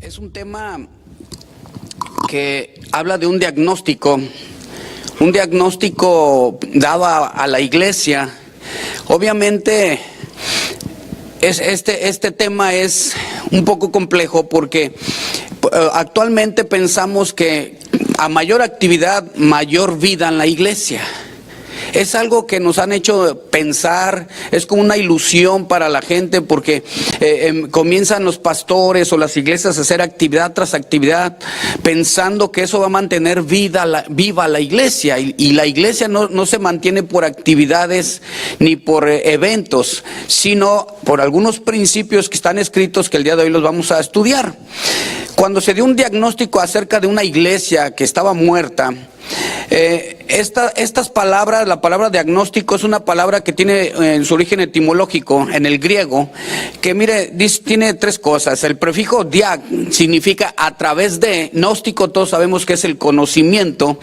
Es un tema que habla de un diagnóstico dado a la iglesia. Obviamente este tema es un poco complejo porque actualmente pensamos que a mayor actividad, mayor vida en la iglesia. Es algo que nos han hecho pensar, es como una ilusión para la gente porque comienzan los pastores o las iglesias a hacer actividad tras actividad pensando que eso va a mantener viva la iglesia y la iglesia no se mantiene por actividades ni por eventos, sino por algunos principios que están escritos que el día de hoy los vamos a estudiar. Cuando se dio un diagnóstico acerca de una iglesia que estaba muerta, estas palabras, la palabra diagnóstico es una palabra que tiene en su origen etimológico en el griego, que mire, tiene tres cosas. El prefijo diag significa a través de, gnóstico todos sabemos que es el conocimiento,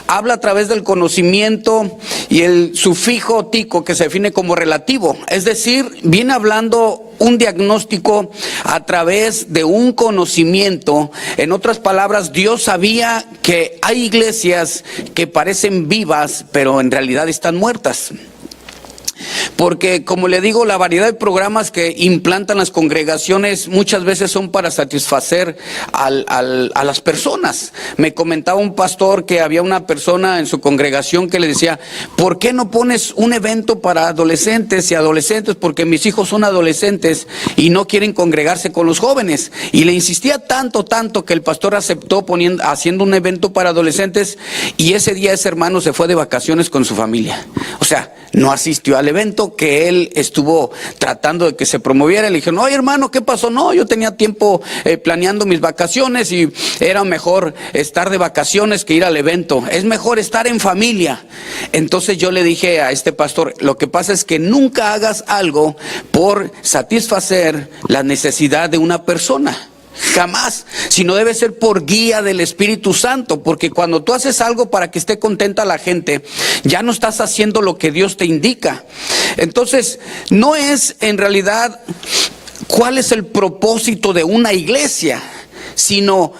habla a través del conocimiento, y el sufijo tico que se define como relativo, es decir, viene hablando un diagnóstico a través de un conocimiento. En otras palabras, Dios sabía que hay iglesias que parecen vivas, pero en realidad están muertas. Porque, como le digo, la variedad de programas que implantan las congregaciones muchas veces son para satisfacer a las personas. Me comentaba un pastor que había una persona en su congregación que le decía: ¿por qué no pones un evento para adolescentes y adolescentes? Porque mis hijos son adolescentes y no quieren congregarse con los jóvenes. Y le insistía tanto que el pastor aceptó haciendo un evento para adolescentes, y ese día ese hermano se fue de vacaciones con su familia. O sea, no asistió al evento que él estuvo tratando de que se promoviera. Le dije: no, hermano, ¿qué pasó? No, yo tenía tiempo planeando mis vacaciones y era mejor estar de vacaciones que ir al evento. Es mejor estar en familia. Entonces yo le dije a este pastor: lo que pasa es que nunca hagas algo por satisfacer la necesidad de una persona. Jamás, sino debe ser por guía del Espíritu Santo, porque cuando tú haces algo para que esté contenta la gente, ya no estás haciendo lo que Dios te indica. Entonces, no es en realidad cuál es el propósito de una iglesia, sino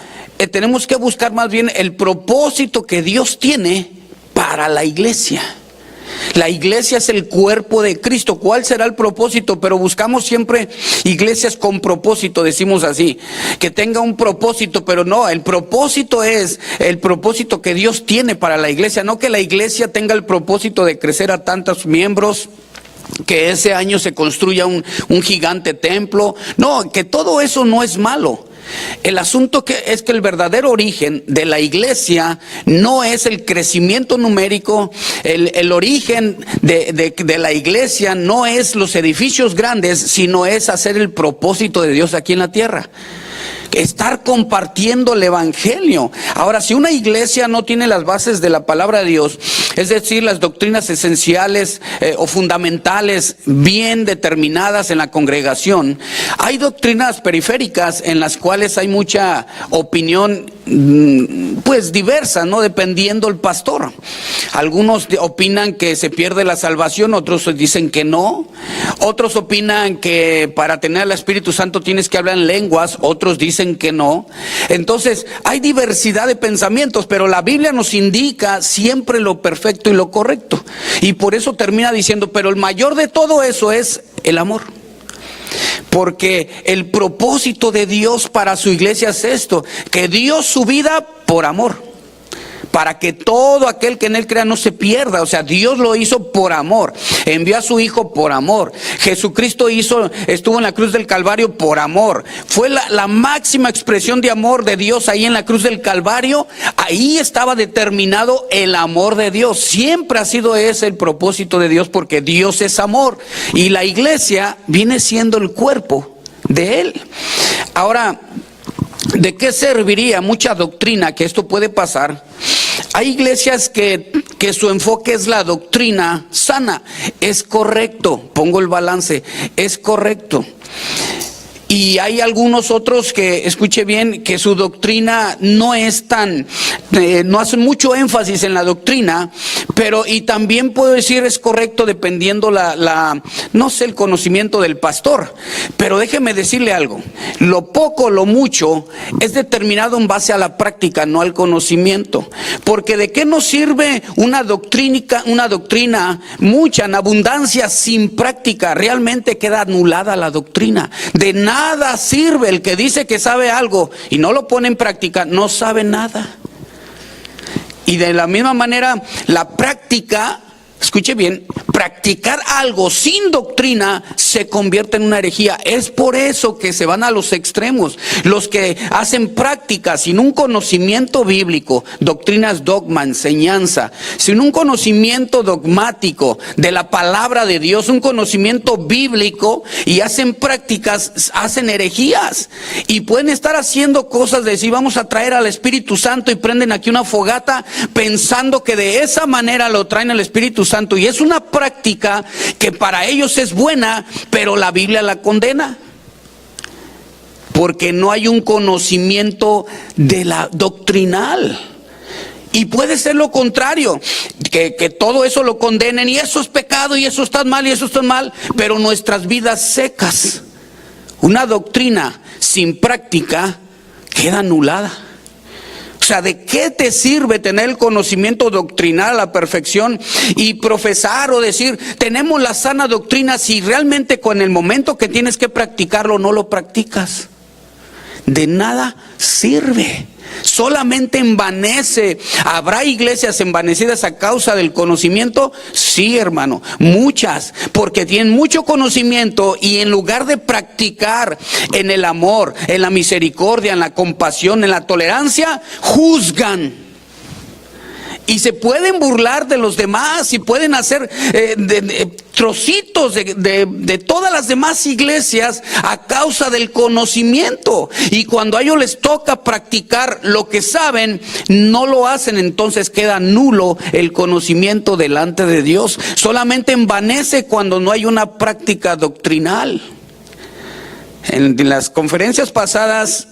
tenemos que buscar más bien el propósito que Dios tiene para la iglesia. La iglesia es el cuerpo de Cristo. ¿Cuál será el propósito? Pero buscamos siempre iglesias con propósito, decimos así, que tenga un propósito, pero no, el propósito es el propósito que Dios tiene para la iglesia, no que la iglesia tenga el propósito de crecer a tantos miembros, que ese año se construya un gigante templo. No, que todo eso no es malo. El asunto es que el verdadero origen de la iglesia no es el crecimiento numérico, el origen de la iglesia no es los edificios grandes, sino es hacer el propósito de Dios aquí en la tierra. Estar compartiendo el evangelio. Ahora, si una iglesia no tiene las bases de la palabra de Dios, es decir, las doctrinas esenciales o fundamentales bien determinadas en la congregación, hay doctrinas periféricas en las cuales hay mucha opinión pues diversa, ¿no? Dependiendo el pastor. Algunos opinan que se pierde la salvación, otros dicen que no, otros opinan que para tener al Espíritu Santo tienes que hablar en lenguas, otros dicen que no. Entonces hay diversidad de pensamientos, pero la Biblia nos indica siempre lo perfecto y lo correcto, y por eso termina diciendo: pero el mayor de todo eso es el amor. Porque el propósito de Dios para su iglesia es esto: que dio su vida por amor, para que todo aquel que en él crea no se pierda. O sea, Dios lo hizo por amor, envió a su Hijo por amor. Jesucristo estuvo en la cruz del Calvario por amor. Fue la máxima expresión de amor de Dios ahí en la cruz del Calvario. Ahí estaba determinado el amor de Dios. Siempre ha sido ese el propósito de Dios, porque Dios es amor, y la iglesia viene siendo el cuerpo de él. Ahora, ¿de qué serviría mucha doctrina que esto puede pasar? Hay iglesias que su enfoque es la doctrina sana. Es correcto, pongo el balance, es correcto. Y hay algunos otros que, escuche bien, que su doctrina no es tan, no hacen mucho énfasis en la doctrina, Pero, y también puedo decir es correcto dependiendo no sé, el conocimiento del pastor. Pero déjeme decirle algo, lo poco, lo mucho, es determinado en base a la práctica, no al conocimiento. Porque ¿de qué nos sirve una doctrina mucha, en abundancia, sin práctica? Realmente queda anulada la doctrina. De nada sirve el que dice que sabe algo y no lo pone en práctica, no sabe nada. Y de la misma manera, la práctica, escuche bien, practicar algo sin doctrina se convierte en una herejía. Es por eso que se van a los extremos. Los que hacen prácticas sin un conocimiento bíblico, doctrinas, dogma, enseñanza, sin un conocimiento dogmático de la palabra de Dios, un conocimiento bíblico, y hacen prácticas, hacen herejías. Y pueden estar haciendo cosas de decir, vamos a traer al Espíritu Santo, y prenden aquí una fogata pensando que de esa manera lo traen al Espíritu Santo. Y es una práctica que para ellos es buena, pero la Biblia la condena. Porque no hay un conocimiento de la doctrinal. Y puede ser lo contrario, que todo eso lo condenen, y eso es pecado, y eso está mal, y eso está mal, pero nuestras vidas secas. Una doctrina sin práctica queda anulada. O sea, ¿de qué te sirve tener el conocimiento doctrinal a la perfección y profesar o decir, tenemos la sana doctrina, si realmente con el momento que tienes que practicarlo no lo practicas? De nada sirve. Solamente envanece. ¿Habrá iglesias envanecidas a causa del conocimiento? Sí, hermano, muchas, porque tienen mucho conocimiento y en lugar de practicar en el amor, en la misericordia, en la compasión, en la tolerancia, juzgan. Y se pueden burlar de los demás y pueden hacer trocitos de todas las demás iglesias a causa del conocimiento. Y cuando a ellos les toca practicar lo que saben, no lo hacen, entonces queda nulo el conocimiento delante de Dios. Solamente envanece cuando no hay una práctica doctrinal. En las conferencias pasadas,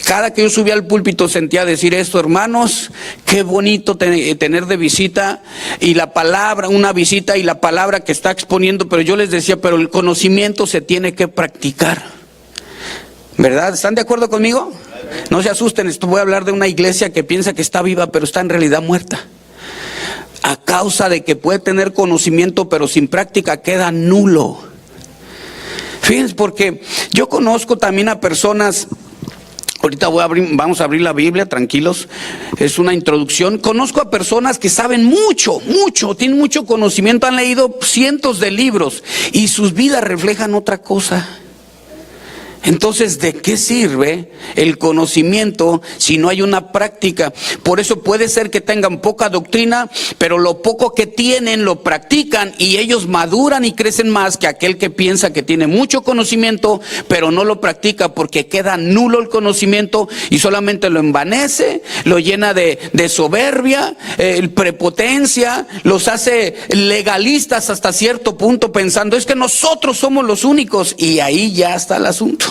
cada que yo subía al púlpito sentía decir esto, hermanos, qué bonito tener de visita y la palabra, una visita y la palabra que está exponiendo, pero yo les decía, pero el conocimiento se tiene que practicar. ¿Verdad? ¿Están de acuerdo conmigo? No se asusten, esto voy a hablar de una iglesia que piensa que está viva, pero está en realidad muerta. A causa de que puede tener conocimiento, pero sin práctica queda nulo. Fíjense, porque yo conozco también a personas. Ahorita vamos a abrir la Biblia, tranquilos, es una introducción. Conozco a personas que saben mucho, tienen mucho conocimiento, han leído cientos de libros y sus vidas reflejan otra cosa. Entonces, ¿de qué sirve el conocimiento si no hay una práctica? Por eso puede ser que tengan poca doctrina, pero lo poco que tienen lo practican y ellos maduran y crecen más que aquel que piensa que tiene mucho conocimiento, pero no lo practica porque queda nulo el conocimiento y solamente lo envanece, lo llena de soberbia, prepotencia, los hace legalistas hasta cierto punto pensando, es que nosotros somos los únicos, y ahí ya está el asunto.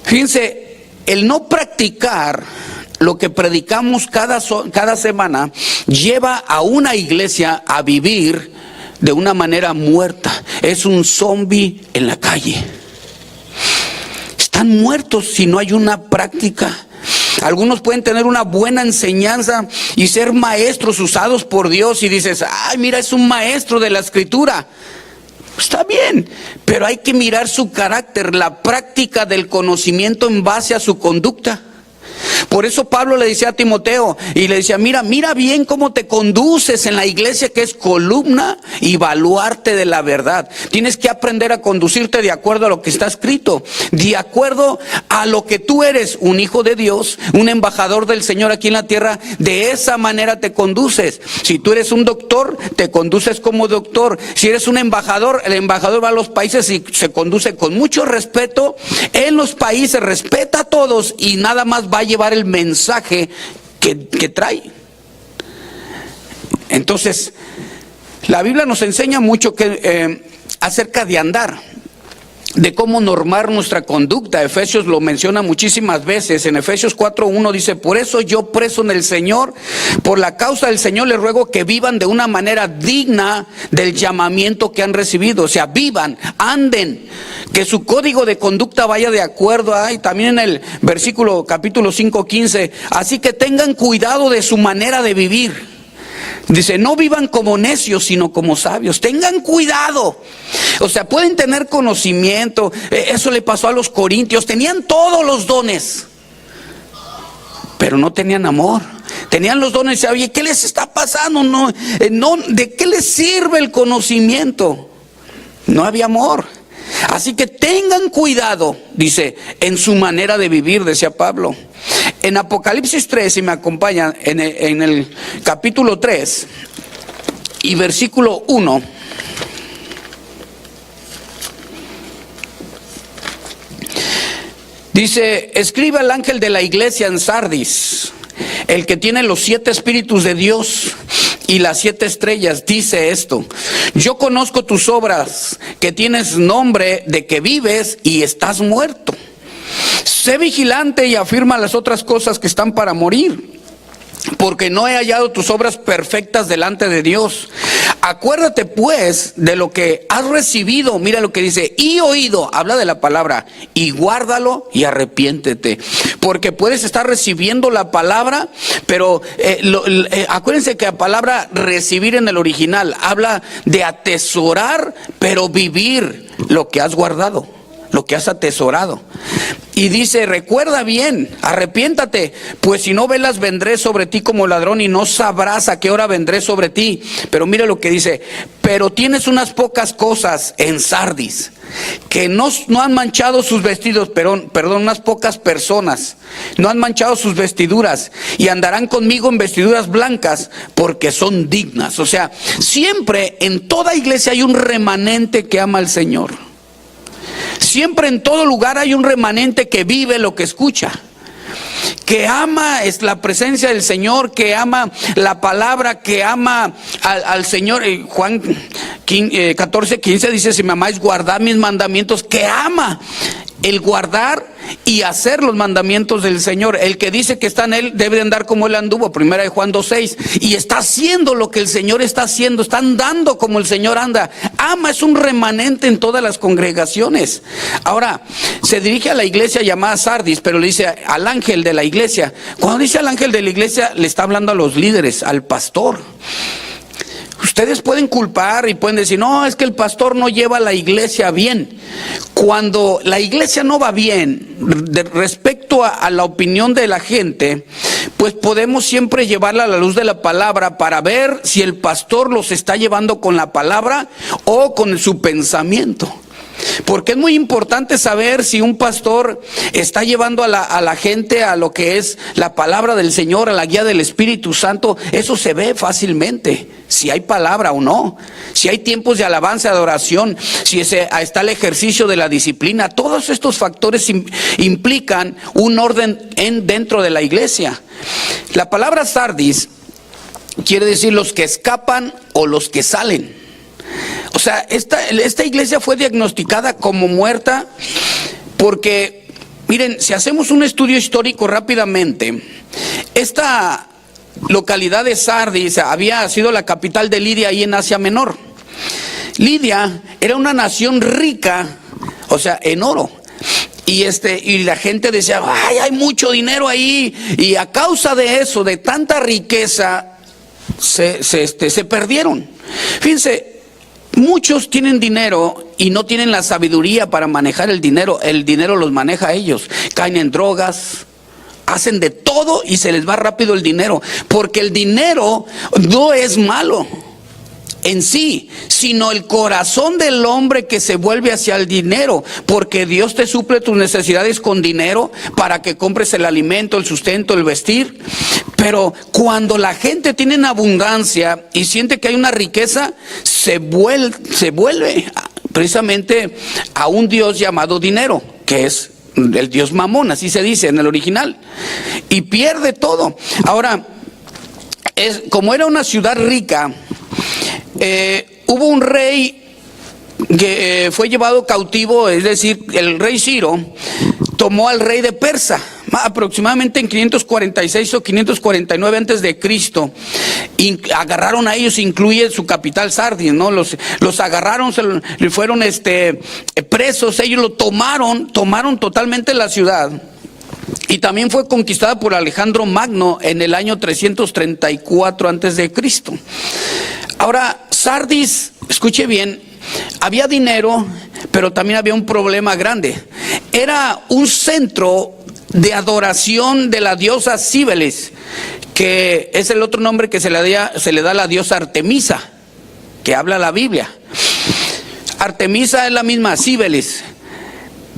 Fíjense, el no practicar lo que predicamos cada semana lleva a una iglesia a vivir de una manera muerta. Es un zombie en la calle. Están muertos si no hay una práctica. Algunos pueden tener una buena enseñanza y ser maestros usados por Dios y dices, ay, mira, es un maestro de la escritura. Está bien, pero hay que mirar su carácter, la práctica del conocimiento en base a su conducta. Por eso Pablo le decía a Timoteo y le decía, mira bien cómo te conduces en la iglesia que es columna y baluarte de la verdad. Tienes que aprender a conducirte de acuerdo a lo que está escrito, de acuerdo a lo que tú eres, un hijo de Dios, un embajador del Señor aquí en la tierra. De esa manera te conduces. Si tú eres un doctor, te conduces como doctor. Si eres un embajador, el embajador va a los países y se conduce con mucho respeto en los países, respeta a todos y nada más va a llevar el mensaje que trae. Entonces, la Biblia nos enseña mucho acerca de andar. de cómo normar nuestra conducta. Efesios lo menciona muchísimas veces. En Efesios 4:1 dice: por eso yo, preso en el Señor, por la causa del Señor, les ruego que vivan de una manera digna del llamamiento que han recibido. O sea, vivan, anden, que su código de conducta vaya de acuerdo a, y también en el versículo capítulo 5:15, así que tengan cuidado de su manera de vivir. Dice: no vivan como necios, sino como sabios. Tengan cuidado. O sea, pueden tener conocimiento. Eso le pasó a los corintios. Tenían todos los dones, pero no tenían amor. Tenían los dones y decían: oye, ¿qué les está pasando? ¿De qué les sirve el conocimiento? No había amor. Así que tengan cuidado, dice, en su manera de vivir, decía Pablo. En Apocalipsis 3, si me acompañan, en el capítulo 3 y versículo 1, dice: escribe al ángel de la iglesia en Sardis, el que tiene los 7 espíritus de Dios y las 7 estrellas, dice esto: yo conozco tus obras, que tienes nombre de que vives y estás muerto. Sé vigilante y afirma las otras cosas que están para morir, porque no he hallado tus obras perfectas delante de Dios. Acuérdate pues de lo que has recibido, mira lo que dice, y oído, habla de la palabra, y guárdalo y arrepiéntete. Porque puedes estar recibiendo la palabra, pero acuérdense que la palabra recibir en el original habla de atesorar, pero vivir lo que has guardado, lo que has atesorado. Y dice: recuerda bien, arrepiéntate, pues si no velas vendré sobre ti como ladrón y no sabrás a qué hora vendré sobre ti. Pero mira lo que dice: pero tienes unas pocas cosas en Sardis, que no han manchado sus vestidos, perdón, unas pocas personas no han manchado sus vestiduras, y andarán conmigo en vestiduras blancas, porque son dignas. O sea, siempre en toda iglesia hay un remanente que ama al Señor. Siempre en todo lugar hay un remanente que vive lo que escucha, que ama es la presencia del Señor, que ama la palabra, que ama al Señor. Juan 14:15 dice: si me amáis, guardad mis mandamientos. Que ama el guardar y hacer los mandamientos del Señor. El que dice que está en Él debe de andar como Él anduvo, 1 Juan 2:6. Y está haciendo lo que el Señor está haciendo, está andando como el Señor anda. Ama, es un remanente en todas las congregaciones. Ahora, se dirige a la iglesia llamada Sardis, pero le dice al ángel de la iglesia. Cuando dice al ángel de la iglesia, le está hablando a los líderes, al pastor. Ustedes pueden culpar y pueden decir: no, es que el pastor no lleva la iglesia bien. Cuando la iglesia no va bien, respecto a la opinión de la gente, pues podemos siempre llevarla a la luz de la palabra para ver si el pastor los está llevando con la palabra o con su pensamiento. Porque es muy importante saber si un pastor está llevando a la gente a lo que es la palabra del Señor, a la guía del Espíritu Santo. Eso se ve fácilmente, si hay palabra o no, si hay tiempos de alabanza, de adoración, si está el ejercicio de la disciplina. Todos estos factores implican un orden dentro de la iglesia. La palabra Sardis quiere decir los que escapan o los que salen. O sea, esta iglesia fue diagnosticada como muerta porque, miren, si hacemos un estudio histórico rápidamente, esta localidad de Sardis había sido la capital de Lidia, ahí en Asia Menor. Lidia era una nación rica, o sea, en oro. Y la gente decía: ay, hay mucho dinero ahí. Y a causa de eso, de tanta riqueza, se perdieron. Fíjense, muchos tienen dinero y no tienen la sabiduría para manejar el dinero. El dinero los maneja a ellos. Caen en drogas, hacen de todo y se les va rápido el dinero. Porque el dinero no es malo en sí, sino el corazón del hombre que se vuelve hacia el dinero. Porque Dios te suple tus necesidades con dinero para que compres el alimento, el sustento, el vestir. Pero cuando la gente tiene en abundancia y siente que hay una riqueza, se vuelve precisamente a un Dios llamado dinero, que es el Dios Mamón, así se dice en el original, y pierde todo. Ahora, como era una ciudad rica, hubo un rey que fue llevado cautivo, es decir, el rey Ciro tomó al rey de Persa, aproximadamente en 546 o 549 antes de Cristo, y agarraron a ellos, incluye su capital Sardis, ¿no? Los agarraron, fueron presos, ellos lo tomaron totalmente la ciudad. Y también fue conquistada por Alejandro Magno en el año 334 antes de Cristo. Ahora, Sardis, escuche bien, había dinero, pero también había un problema grande. Era un centro de adoración de la diosa Cíbeles, que es el otro nombre que se le da a la diosa Artemisa, que habla la Biblia. Artemisa es la misma Cíbeles.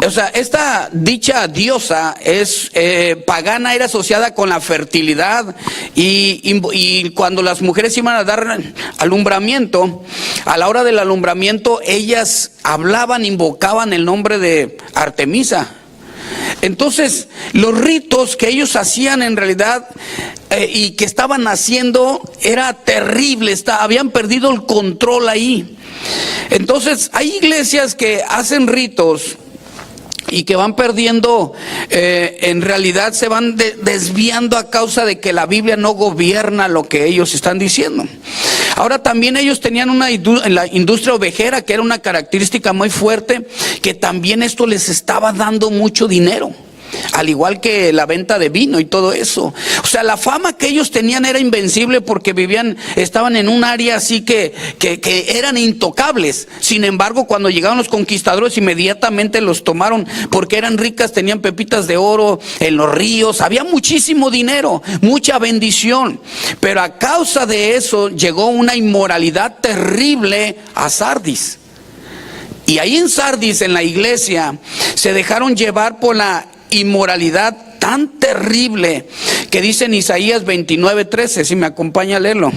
O sea, esta dicha diosa es pagana, era asociada con la fertilidad y cuando las mujeres iban a dar alumbramiento, a la hora del alumbramiento ellas hablaban, invocaban el nombre de Artemisa. Entonces, los ritos que ellos hacían en realidad y que estaban haciendo era terrible, habían perdido el control ahí. Entonces, hay iglesias que hacen ritos y que van perdiendo, en realidad se van desviando a causa de que la Biblia no gobierna lo que ellos están diciendo. Ahora también ellos tenían la industria ovejera, que era una característica muy fuerte, que también esto les estaba dando mucho dinero, al igual que la venta de vino y todo eso. O sea, la fama que ellos tenían era invencible porque estaban en un área así que eran intocables. Sin embargo, cuando llegaron los conquistadores, inmediatamente los tomaron porque eran ricas, tenían pepitas de oro en los ríos, había muchísimo dinero, mucha bendición. Pero a causa de eso llegó una inmoralidad terrible a Sardis. Y ahí en Sardis, en la iglesia, se dejaron llevar por la inmoralidad tan terrible que dice en Isaías 29:13, si me acompaña a leerlo.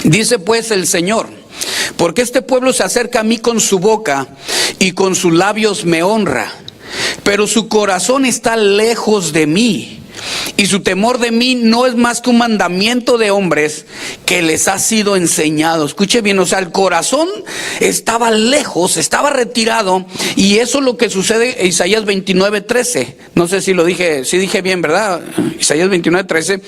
Dice pues el Señor: porque este pueblo se acerca a mí con su boca y con sus labios me honra, pero su corazón está lejos de mí. Y su temor de mí no es más que un mandamiento de hombres que les ha sido enseñado. Escuche bien, o sea, el corazón estaba lejos, estaba retirado. Y eso es lo que sucede en Isaías 29:13. No sé si lo dije, si dije bien, ¿verdad? Isaías 29:13.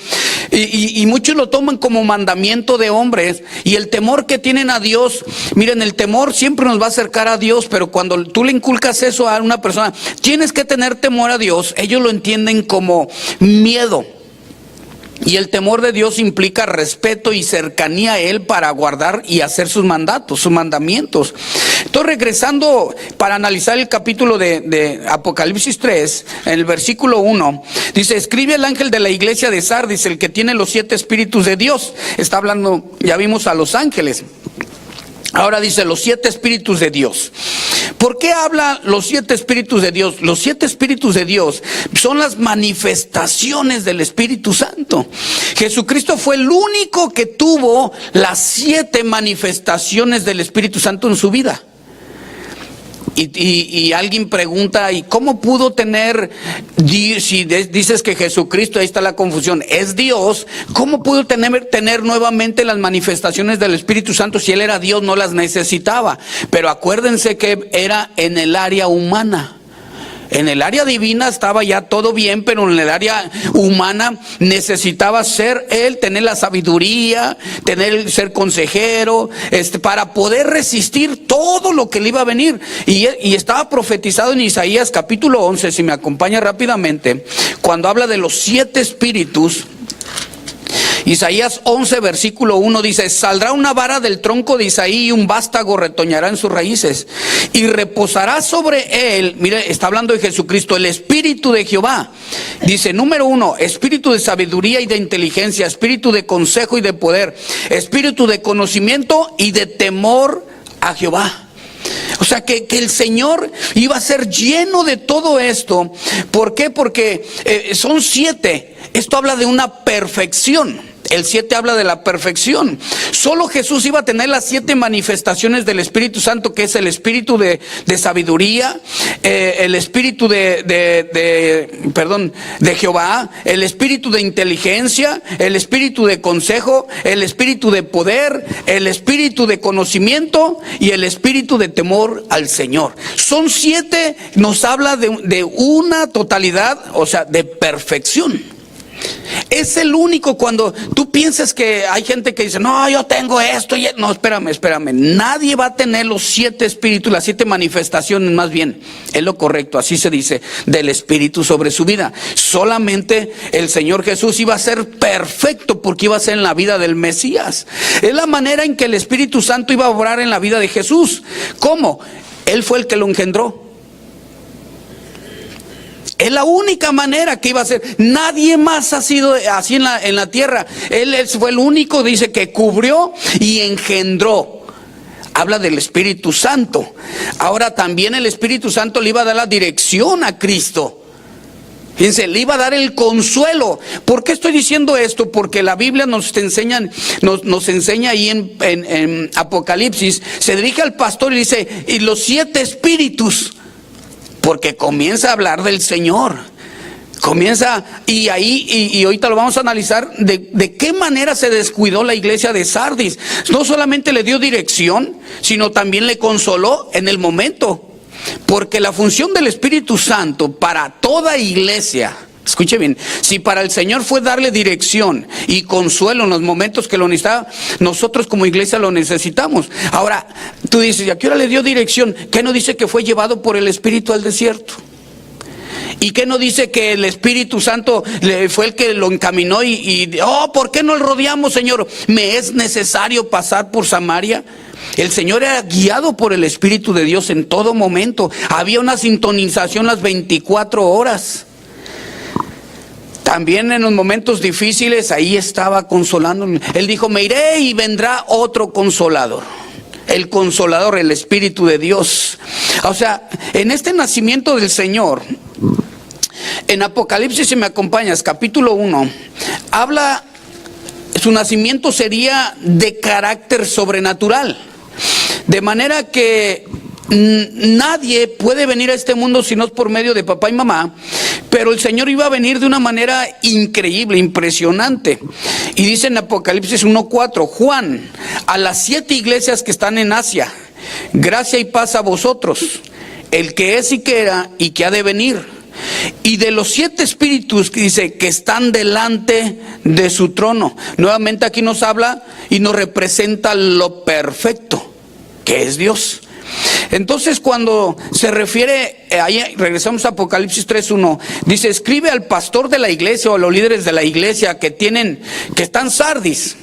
Y muchos lo toman como mandamiento de hombres. Y el temor que tienen a Dios, miren, el temor siempre nos va a acercar a Dios, pero cuando tú le inculcas eso a una persona, tienes que tener temor a Dios, ellos lo entienden como miedo. Y el temor de Dios implica respeto y cercanía a Él para guardar y hacer sus mandatos, sus mandamientos. Entonces, regresando para analizar el capítulo de Apocalipsis 3, en el versículo 1, dice: escribe el ángel de la iglesia de Sardis, el que tiene los 7 espíritus de Dios. Está hablando, ya vimos a los ángeles. Ahora dice los 7 espíritus de Dios. ¿Por qué habla los 7 espíritus de Dios? Los 7 espíritus de Dios son las manifestaciones del Espíritu Santo. Jesucristo fue el único que tuvo las 7 manifestaciones del Espíritu Santo en su vida. Y alguien pregunta: ¿y cómo pudo tener, si dices que Jesucristo, ahí está la confusión, es Dios, cómo pudo tener nuevamente las manifestaciones del Espíritu Santo si Él era Dios, no las necesitaba? Pero acuérdense que era en el área humana. En el área divina estaba ya todo bien, pero en el área humana necesitaba ser Él, tener la sabiduría, ser consejero, para poder resistir todo lo que le iba a venir. Y estaba profetizado en Isaías capítulo 11, si me acompaña rápidamente, cuando habla de los 7 espíritus. Isaías 11 versículo 1 dice: saldrá una vara del tronco de Isaí y un vástago retoñará en sus raíces y reposará sobre él. Mire, está hablando de Jesucristo, el espíritu de Jehová. Dice, número 1, espíritu de sabiduría y de inteligencia, espíritu de consejo y de poder, espíritu de conocimiento y de temor a Jehová. O sea que el Señor iba a ser lleno de todo esto. ¿Por qué? Porque son 7. Esto habla de una perfección. El 7 habla de la perfección. Solo Jesús iba a tener las 7 manifestaciones del Espíritu Santo, que es el espíritu de sabiduría, el espíritu de Jehová, el espíritu de inteligencia, el espíritu de consejo, el espíritu de poder, el espíritu de conocimiento y el espíritu de temor al Señor. Son 7, nos habla de una totalidad, o sea, de perfección. Es el único. Cuando tú piensas que hay gente que dice, no, yo tengo esto, no, espérame, nadie va a tener los 7 espíritus, las 7 manifestaciones, más bien, es lo correcto, así se dice, del Espíritu sobre su vida. Solamente el Señor Jesús iba a ser perfecto, porque iba a ser en la vida del Mesías. Es la manera en que el Espíritu Santo iba a obrar en la vida de Jesús. ¿Cómo? Él fue el que lo engendró. Es la única manera que iba a ser. Nadie más ha sido así en la tierra. Él fue el único, dice, que cubrió y engendró. Habla del Espíritu Santo. Ahora también el Espíritu Santo le iba a dar la dirección a Cristo. Fíjense, le iba a dar el consuelo. ¿Por qué estoy diciendo esto? Porque la Biblia nos enseña ahí en Apocalipsis. Se dirige al pastor y dice, y los 7 espíritus. Porque comienza a hablar del Señor. Comienza, y ahorita lo vamos a analizar, de qué manera se descuidó la iglesia de Sardis. No solamente le dio dirección, sino también le consoló en el momento. Porque la función del Espíritu Santo para toda iglesia, escuche bien, si para el Señor fue darle dirección y consuelo en los momentos que lo necesitaba, nosotros como iglesia lo necesitamos. Ahora, tú dices, ¿y a qué hora le dio dirección? ¿Qué no dice que fue llevado por el Espíritu al desierto? ¿Y qué no dice que el Espíritu Santo fue el que lo encaminó ¿por qué no lo rodeamos, Señor? ¿Me es necesario pasar por Samaria? El Señor era guiado por el Espíritu de Dios en todo momento. Había una sintonización las 24 horas. También en los momentos difíciles, ahí estaba consolando. Él dijo, me iré y vendrá otro consolador. El consolador, el Espíritu de Dios. O sea, en este nacimiento del Señor, en Apocalipsis, si me acompañas, capítulo 1, habla, su nacimiento sería de carácter sobrenatural. De manera que nadie puede venir a este mundo si no es por medio de papá y mamá. Pero el Señor iba a venir de una manera increíble, impresionante. Y dice en Apocalipsis 1:4, Juan, a las 7 iglesias que están en Asia, gracia y paz a vosotros, el que es y que era y que ha de venir. Y de los 7 espíritus que dice que están delante de su trono. Nuevamente aquí nos habla y nos representa lo perfecto, que es Dios. Entonces, cuando se refiere, ahí regresamos a Apocalipsis 3:1, dice, escribe al pastor de la iglesia o a los líderes de la iglesia que están Sardis,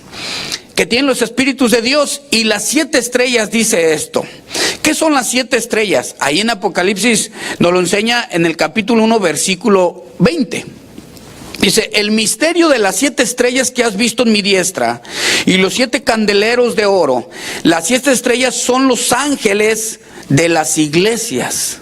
que tienen los espíritus de Dios y las 7 estrellas, dice esto. ¿Qué son las 7 estrellas? Ahí en Apocalipsis nos lo enseña en el capítulo 1, versículo 20. Dice, el misterio de las 7 estrellas que has visto en mi diestra y los 7 candeleros de oro. Las 7 estrellas son los ángeles de las iglesias.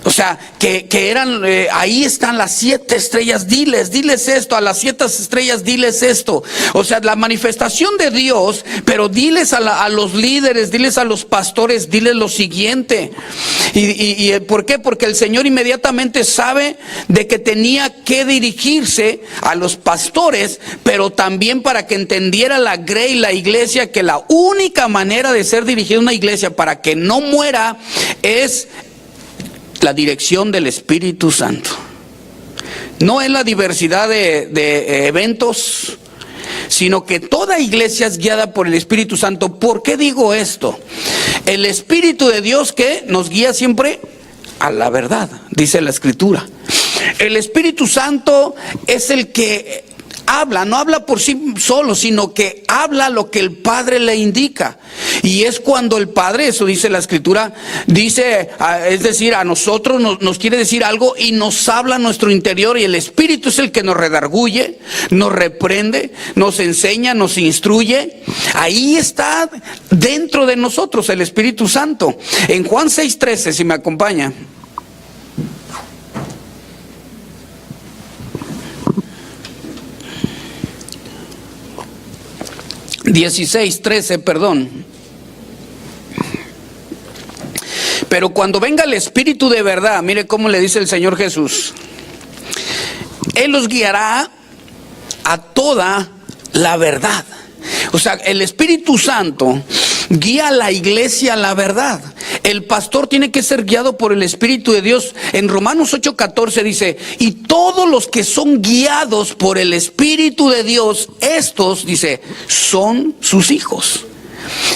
O sea, que eran, ahí están las 7 estrellas, diles esto, a las 7 estrellas diles esto. O sea, la manifestación de Dios, pero diles a los líderes, diles a los pastores, diles lo siguiente. ¿Y por qué? Porque el Señor inmediatamente sabe de que tenía que dirigirse a los pastores, pero también para que entendiera la grey, la iglesia, que la única manera de ser dirigida a una iglesia para que no muera es la dirección del Espíritu Santo. No es la diversidad de eventos, sino que toda iglesia es guiada por el Espíritu Santo. ¿Por qué digo esto? El Espíritu de Dios que nos guía siempre a la verdad, dice la Escritura. El Espíritu Santo es el que habla, no habla por sí solo, sino que habla lo que el Padre le indica. Y es cuando el Padre, eso dice la Escritura, dice, es decir, a nosotros nos quiere decir algo y nos habla a nuestro interior, y el Espíritu es el que nos redarguye, nos reprende, nos enseña, nos instruye. Ahí está dentro de nosotros el Espíritu Santo. En Juan 6:13, si me acompaña. 13, perdón. Pero cuando venga el Espíritu de verdad, mire cómo le dice el Señor Jesús, Él los guiará a toda la verdad. O sea, el Espíritu Santo guía a la iglesia a la verdad. El pastor tiene que ser guiado por el Espíritu de Dios. En Romanos 8:14 dice, y todos los que son guiados por el Espíritu de Dios, estos, dice, son sus hijos.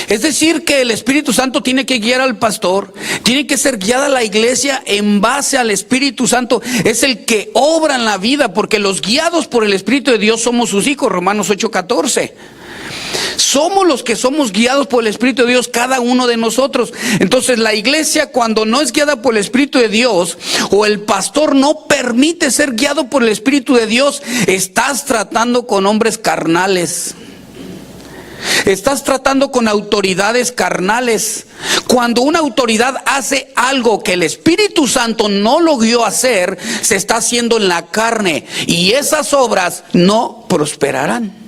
Es decir, que el Espíritu Santo tiene que guiar al pastor, tiene que ser guiada la iglesia en base al Espíritu Santo. Es el que obra en la vida, porque los guiados por el Espíritu de Dios somos sus hijos. Romanos 8:14. Somos los que somos guiados por el Espíritu de Dios, cada uno de nosotros. Entonces la iglesia, cuando no es guiada por el Espíritu de Dios, o el pastor no permite ser guiado por el Espíritu de Dios, estás tratando con hombres carnales. Estás tratando con autoridades carnales. Cuando una autoridad hace algo que el Espíritu Santo no lo guió a hacer, se está haciendo en la carne, y esas obras no prosperarán.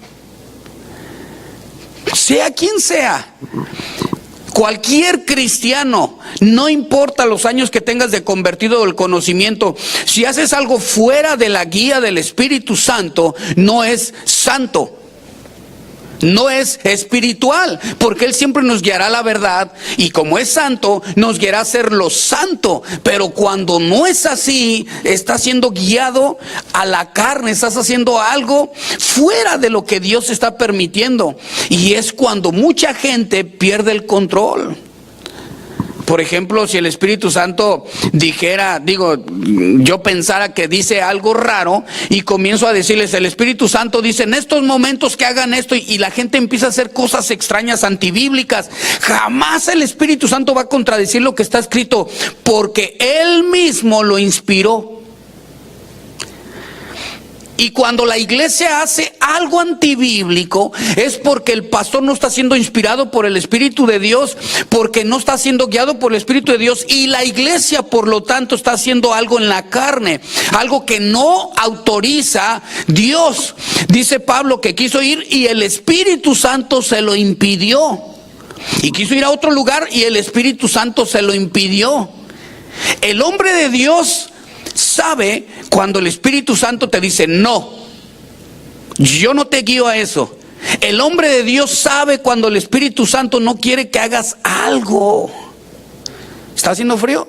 Sea quien sea, cualquier cristiano, no importa los años que tengas de convertido o el conocimiento, si haces algo fuera de la guía del Espíritu Santo, no es santo. No es espiritual, porque Él siempre nos guiará a la verdad, y como es santo, nos guiará a ser lo santo. Pero cuando no es así, estás siendo guiado a la carne, estás haciendo algo fuera de lo que Dios está permitiendo, y es cuando mucha gente pierde el control. Por ejemplo, si el Espíritu Santo dijera, yo pensara que dice algo raro y comienzo a decirles, el Espíritu Santo dice en estos momentos que hagan esto, y la gente empieza a hacer cosas extrañas, antibíblicas, jamás el Espíritu Santo va a contradecir lo que está escrito, porque Él mismo lo inspiró. Y cuando la iglesia hace algo antibíblico, es porque el pastor no está siendo inspirado por el Espíritu de Dios, porque no está siendo guiado por el Espíritu de Dios, y la iglesia, por lo tanto, está haciendo algo en la carne, algo que no autoriza Dios. Dice Pablo que quiso ir y el Espíritu Santo se lo impidió. Y quiso ir a otro lugar y el Espíritu Santo se lo impidió. El hombre de Dios sabe cuando el Espíritu Santo te dice, no, yo no te guío a eso. El hombre de Dios sabe cuando el Espíritu Santo no quiere que hagas algo. ¿Está haciendo frío?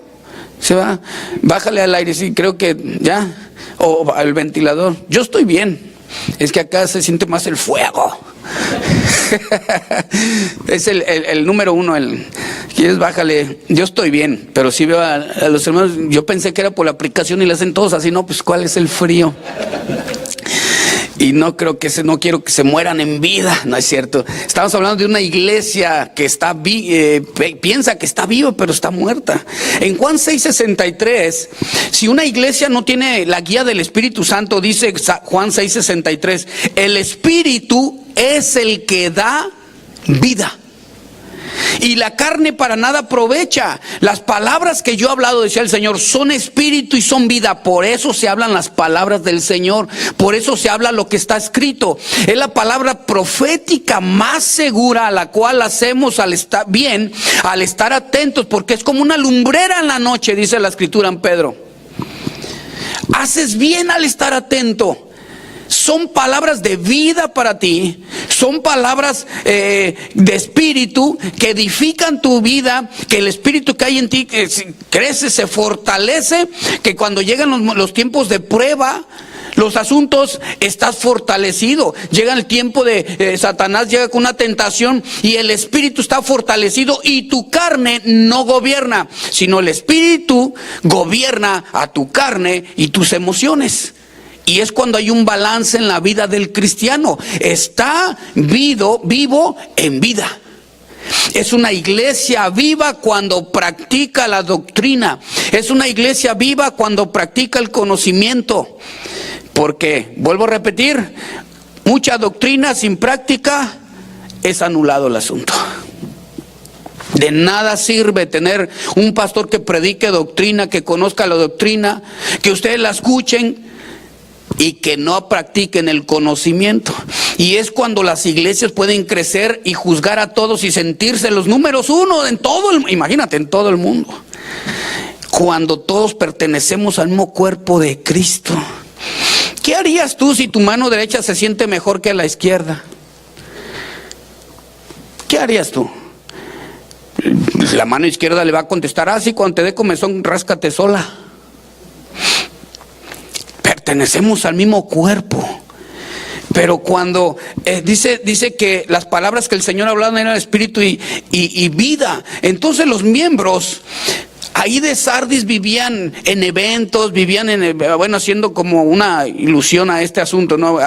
Se va, bájale al aire, sí, creo que ya, o al ventilador. Yo estoy bien, es que acá se siente más el fuego. Es el número uno. ¿Quieres? Bájale. Yo estoy bien, pero sí veo a los hermanos. Yo pensé que era por la aplicación y le hacen todos así. No, pues ¿cuál es el frío? Y no quiero que se mueran en vida. No es cierto. Estamos hablando de una iglesia que está piensa que está viva, pero está muerta. En Juan 6:63, si una iglesia no tiene la guía del Espíritu Santo, dice Juan 6:63, el Espíritu es el que da vida, y la carne para nada aprovecha. Las palabras que yo he hablado, decía el Señor, son espíritu y son vida. Por eso se hablan las palabras del Señor, por eso se habla lo que está escrito. Es la palabra profética más segura, a la cual hacemos al estar bien, al estar atentos, porque es como una lumbrera en la noche, dice la Escritura en Pedro. Haces bien al estar atento. Son palabras de vida para ti, son palabras de espíritu que edifican tu vida, que el espíritu que hay en ti crece, se fortalece, que cuando llegan los tiempos de prueba, los asuntos, estás fortalecido. Llega el tiempo de Satanás, llega con una tentación y el espíritu está fortalecido y tu carne no gobierna, sino el espíritu gobierna a tu carne y tus emociones. Y es cuando hay un balance en la vida del cristiano. Está vivo en vida. Es una iglesia viva cuando practica la doctrina. Es una iglesia viva cuando practica el conocimiento. Porque, vuelvo a repetir, mucha doctrina sin práctica es anulado el asunto. De nada sirve tener un pastor que predique doctrina, que conozca la doctrina, que ustedes la escuchen, y que no practiquen el conocimiento. Y es cuando las iglesias pueden crecer y juzgar a todos y sentirse los números uno en todo imagínate, en todo el mundo. Cuando todos pertenecemos al mismo cuerpo de Cristo. ¿Qué harías tú si tu mano derecha se siente mejor que la izquierda? ¿Qué harías tú? La mano izquierda le va a contestar, sí, cuando te dé comezón, ráscate sola. Pertenecemos al mismo cuerpo. Pero cuando dice que las palabras que el Señor hablaba eran espíritu y vida, entonces los miembros ahí de Sardis vivían en eventos, vivían haciendo como una ilusión a este asunto, ¿no?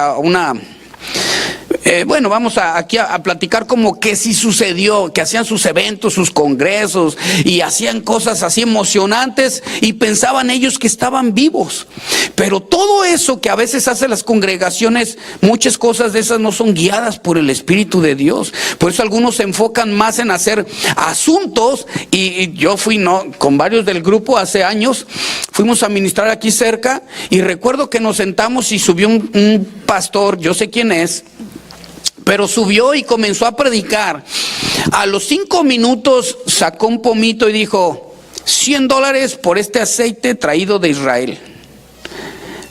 Vamos aquí a platicar como que sí sucedió, que hacían sus eventos, sus congresos y hacían cosas así emocionantes y pensaban ellos que estaban vivos. Pero todo eso que a veces hacen las congregaciones, muchas cosas de esas no son guiadas por el Espíritu de Dios. Por eso algunos se enfocan más en hacer asuntos y yo fui con varios del grupo hace años, fuimos a ministrar aquí cerca y recuerdo que nos sentamos y subió un pastor, yo sé quién es, pero subió y comenzó a predicar. A los 5 minutos sacó un pomito y dijo, $100 por este aceite traído de Israel.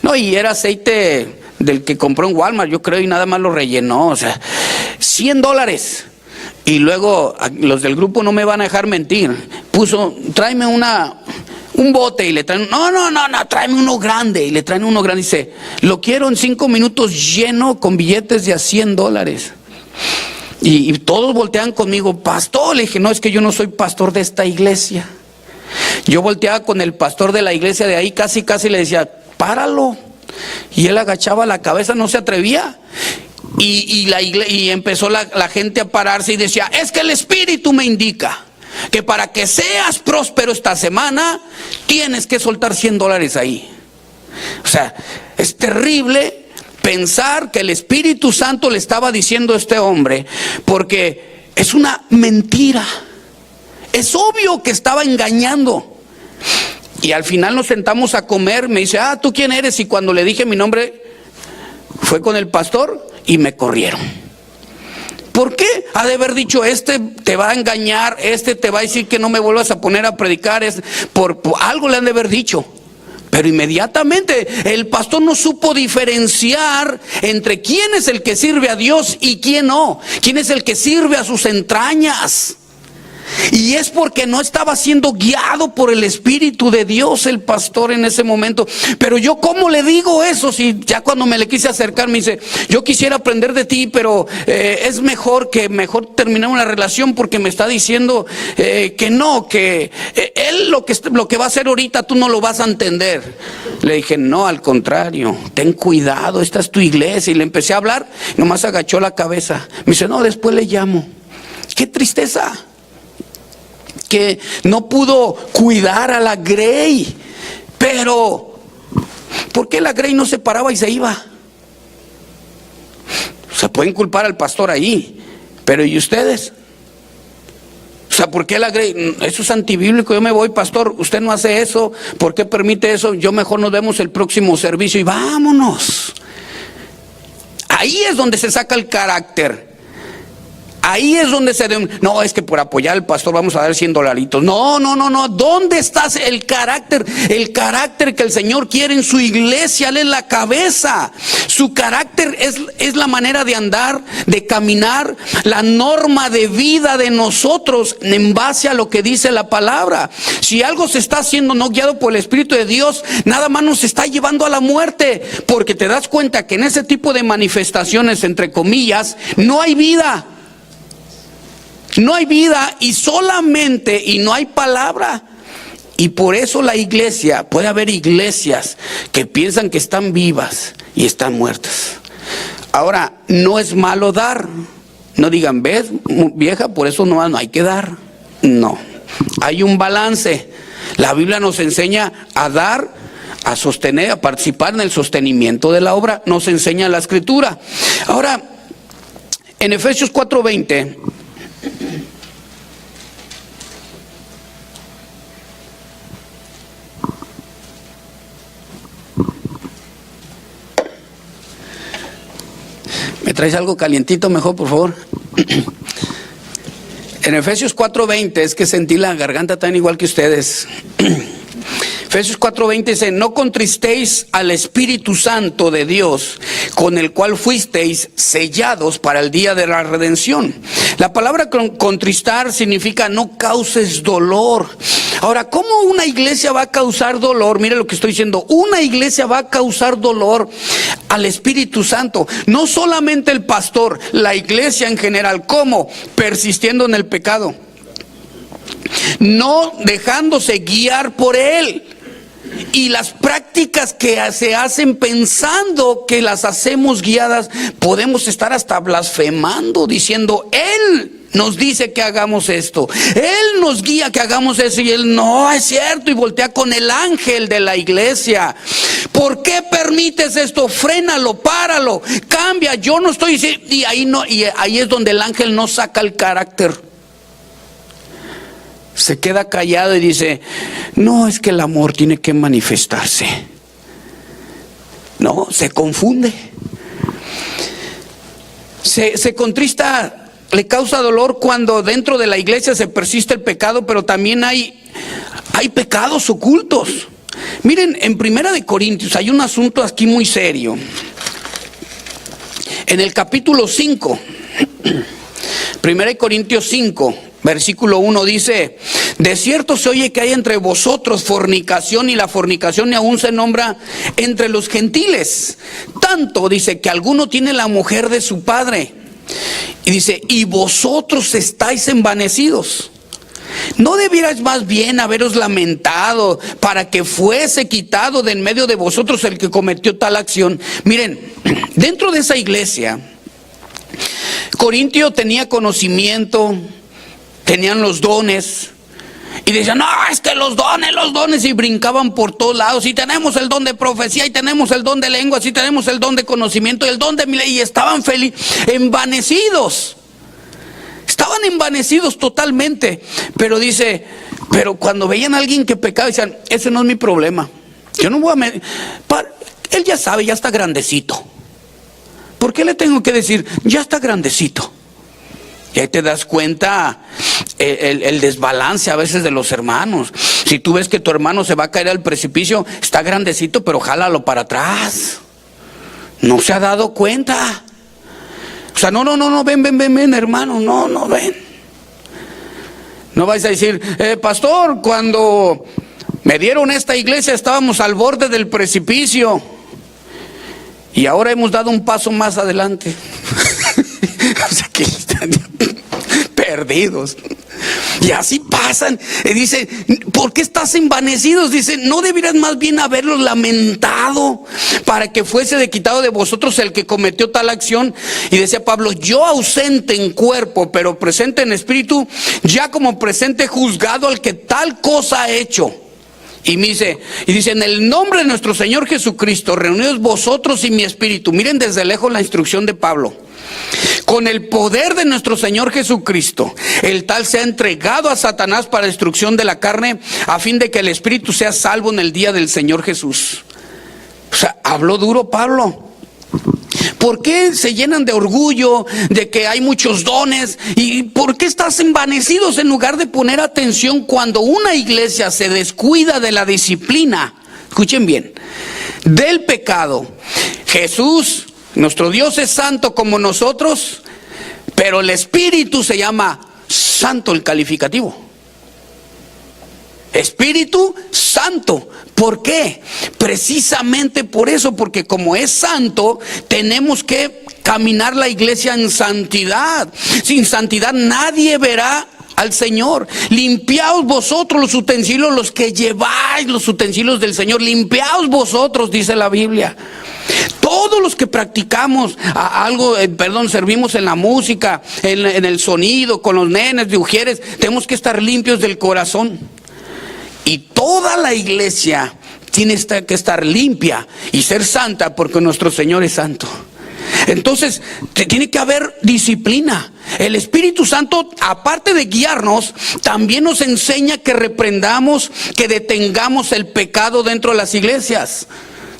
No, y era aceite del que compró en Walmart, yo creo, y nada más lo rellenó. O sea, $100. Y luego los del grupo no me van a dejar mentir. Puso, tráeme un bote y le traen, no, tráeme uno grande. Y le traen uno grande y dice, lo quiero en 5 minutos lleno con billetes de $100. Y todos volteaban conmigo, pastor. Le dije, no, es que yo no soy pastor de esta iglesia. Yo volteaba con el pastor de la iglesia de ahí, casi le decía, páralo. Y él agachaba la cabeza, no se atrevía. Y empezó la gente a pararse y decía, es que el Espíritu me indica que para que seas próspero esta semana tienes que soltar $100 ahí. O sea, es terrible pensar que el Espíritu Santo le estaba diciendo a este hombre, porque es una mentira. Es obvio que estaba engañando. Y al final nos sentamos a comer, me dice, ¿tú quién eres? Y cuando le dije mi nombre, fue con el pastor y me corrieron. ¿Por qué? Ha de haber dicho, este te va a engañar, este te va a decir que no me vuelvas a poner a predicar, por algo le han de haber dicho. Pero inmediatamente el pastor no supo diferenciar entre quién es el que sirve a Dios y quién no, quién es el que sirve a sus entrañas. Y es porque no estaba siendo guiado por el Espíritu de Dios el pastor en ese momento. Pero yo, ¿cómo le digo eso? Si ya cuando me le quise acercar me dice, yo quisiera aprender de ti, pero es mejor terminar una relación, porque me está diciendo que no, que él lo que va a hacer ahorita tú no lo vas a entender. Le dije, no, al contrario, ten cuidado, esta es tu iglesia. Y le empecé a hablar, nomás agachó la cabeza. Me dice, no, después le llamo. Qué tristeza que no pudo cuidar a la Grey. Pero ¿por qué la Grey no se paraba y se iba? Se pueden culpar al pastor ahí, pero ¿y ustedes? O sea, ¿por qué la Grey? Eso es antibíblico, yo me voy, pastor, usted no hace eso, ¿por qué permite eso? Yo mejor nos vemos el próximo servicio y vámonos. Ahí es donde se saca el carácter. Ahí es donde no, es que por apoyar al pastor vamos a dar $100. No. ¿Dónde está el carácter? El carácter que el Señor quiere en su iglesia, Él es la cabeza. Su carácter es la manera de andar, de caminar, la norma de vida de nosotros en base a lo que dice la palabra. Si algo se está haciendo no guiado por el Espíritu de Dios, nada más nos está llevando a la muerte, porque te das cuenta que en ese tipo de manifestaciones, entre comillas, no hay vida. No hay vida y no hay palabra. Y por eso la iglesia, puede haber iglesias que piensan que están vivas y están muertas. Ahora, no es malo dar. No digan, ves, vieja, por eso no hay que dar. No, hay un balance. La Biblia nos enseña a dar, a sostener, a participar en el sostenimiento de la obra. Nos enseña la Escritura. Ahora, en Efesios 4:20... ¿Traes algo calientito mejor, por favor? En Efesios 4:20, es que sentí la garganta tan igual que ustedes. Efesios 4:20 dice: no contristéis al Espíritu Santo de Dios, con el cual fuisteis sellados para el día de la redención. La palabra contristar significa no causes dolor. Ahora, ¿cómo una iglesia va a causar dolor? Mire lo que estoy diciendo. Una iglesia va a causar dolor al Espíritu Santo. No solamente el pastor, la iglesia en general. ¿Cómo? Persistiendo en el pecado. No dejándose guiar por él. Y las prácticas que se hacen pensando que las hacemos guiadas, podemos estar hasta blasfemando, diciendo: Él nos dice que hagamos esto, Él nos guía que hagamos eso, y Él no es cierto, y voltea con el ángel de la iglesia. ¿Por qué permites esto? Frénalo, páralo, cambia. Yo no estoy diciendo, y ahí es donde el ángel no saca el carácter. Se queda callado y dice: no, es que el amor tiene que manifestarse. No, se confunde. Se contrista, le causa dolor cuando dentro de la iglesia se persiste el pecado, pero también hay pecados ocultos. Miren, en 1 Corintios hay un asunto aquí muy serio. En el capítulo 5, 1 Corintios 5, versículo 1 dice: de cierto se oye que hay entre vosotros fornicación, y la fornicación aún se nombra entre los gentiles. Tanto, dice, que alguno tiene la mujer de su padre. Y dice: y vosotros estáis envanecidos. ¿No debierais más bien haberos lamentado para que fuese quitado de en medio de vosotros el que cometió tal acción? Miren, dentro de esa iglesia, Corintio tenía conocimiento, tenían los dones, y decían: no, es que los dones, y brincaban por todos lados. Y tenemos el don de profecía, y tenemos el don de lenguas, y tenemos el don de conocimiento, y el don de y estaban envanecidos. Estaban envanecidos totalmente. Pero dice, pero cuando veían a alguien que pecaba, decían: ese no es mi problema. Yo no voy a él ya sabe, ya está grandecito. ¿Por qué le tengo que decir? Ya está grandecito. Y ahí te das cuenta el desbalance a veces de los hermanos. Si tú ves que tu hermano se va a caer al precipicio, está grandecito, pero jálalo para atrás. No se ha dado cuenta. O sea, no, ven, hermano, no, ven. No vais a decir: pastor, cuando me dieron esta iglesia estábamos al borde del precipicio, y ahora hemos dado un paso más adelante. O sea, que están perdidos. Y así pasan. Dice: ¿por qué estás envanecidos? Dice: ¿no deberías más bien haberlos lamentado para que fuese quitado de vosotros el que cometió tal acción? Y decía Pablo: yo ausente en cuerpo, pero presente en espíritu, ya como presente juzgado al que tal cosa ha hecho. Y dice: en el nombre de nuestro Señor Jesucristo, reunidos vosotros y mi espíritu. Miren desde lejos la instrucción de Pablo. Con el poder de nuestro Señor Jesucristo, el tal se ha entregado a Satanás para destrucción de la carne, a fin de que el espíritu sea salvo en el día del Señor Jesús. O sea, habló duro Pablo. ¿Por qué se llenan de orgullo de que hay muchos dones? ¿Y por qué estás envanecidos en lugar de poner atención cuando una iglesia se descuida de la disciplina? Escuchen bien, del pecado. Jesús, nuestro Dios, es santo como nosotros, pero el Espíritu se llama santo, el calificativo. Espíritu Santo. ¿Por qué? Precisamente por eso, porque como es santo, tenemos que caminar la iglesia en santidad. Sin santidad nadie verá al Señor. Limpiaos vosotros los utensilios, los que lleváis los utensilios del Señor. Limpiaos vosotros, dice la Biblia. Todos los que practicamos servimos en la música, en el sonido, con los nenes de ujieres, tenemos que estar limpios del corazón. Y toda la iglesia tiene que estar limpia y ser santa, porque nuestro Señor es santo. Entonces, tiene que haber disciplina. El Espíritu Santo, aparte de guiarnos, también nos enseña que reprendamos, que detengamos el pecado dentro de las iglesias.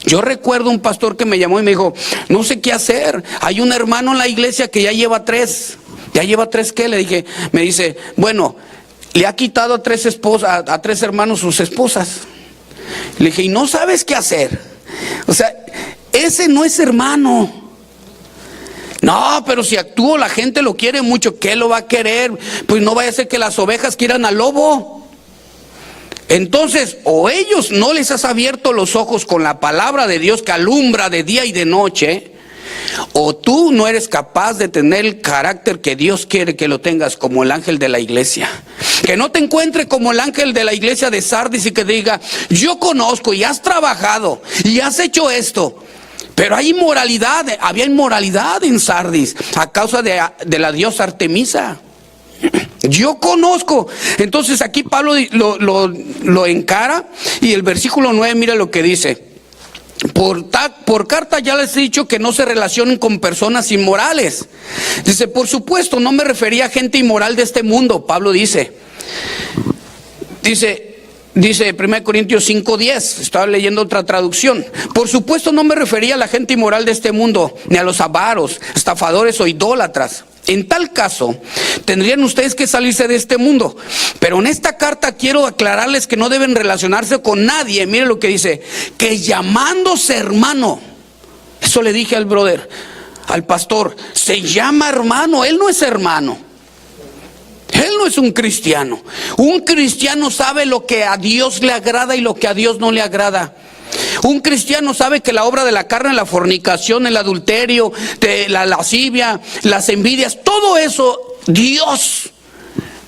Yo recuerdo un pastor que me llamó y me dijo, no sé qué hacer. Hay un hermano en la iglesia que ya lleva 3. ¿Ya lleva 3 qué? Le dije, me dice, bueno, le ha quitado a 3 esposas, a 3 hermanos sus esposas. Le dije, ¿y no sabes qué hacer? O sea, ese no es hermano. No, pero si actúo, la gente lo quiere mucho. ¿Qué lo va a querer? Pues no vaya a ser que las ovejas quieran al lobo. Entonces, o ellos no les has abierto los ojos con la palabra de Dios que alumbra de día y de noche, o tú no eres capaz de tener el carácter que Dios quiere que lo tengas, como el ángel de la iglesia. Que no te encuentre como el ángel de la iglesia de Sardis y que diga, yo conozco y has trabajado y has hecho esto. Pero hay inmoralidad, había inmoralidad en Sardis a causa de la diosa Artemisa. Yo conozco. Entonces aquí Pablo lo encara, y el versículo 9, mira lo que dice. Por carta ya les he dicho que no se relacionen con personas inmorales. Dice, por supuesto, no me refería a gente inmoral de este mundo. Pablo dice 1 Corintios 5:10, estaba leyendo otra traducción. Por supuesto no me refería a la gente inmoral de este mundo, ni a los avaros, estafadores o idólatras. En tal caso, tendrían ustedes que salirse de este mundo. Pero en esta carta quiero aclararles que no deben relacionarse con nadie. Mire lo que dice, que llamándose hermano, eso le dije al brother, al pastor, se llama hermano, él no es hermano. Él no es un cristiano. Un cristiano sabe lo que a Dios le agrada y lo que a Dios no le agrada. Un cristiano sabe que la obra de la carne, la fornicación, el adulterio, la lascivia, las envidias, todo eso Dios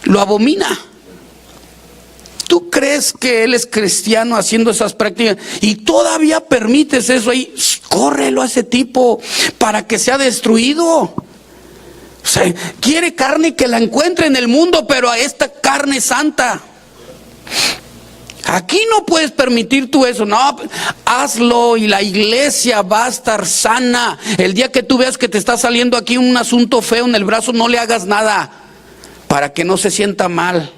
lo abomina. ¿Tú crees que él es cristiano haciendo esas prácticas y todavía permites eso ahí? Córrelo a ese tipo para que sea destruido. O sea, quiere carne que la encuentre en el mundo, pero a esta carne santa. Aquí no puedes permitir tú eso. No, hazlo y la iglesia va a estar sana. El día que tú veas que te está saliendo aquí un asunto feo en el brazo, no le hagas nada para que no se sienta mal.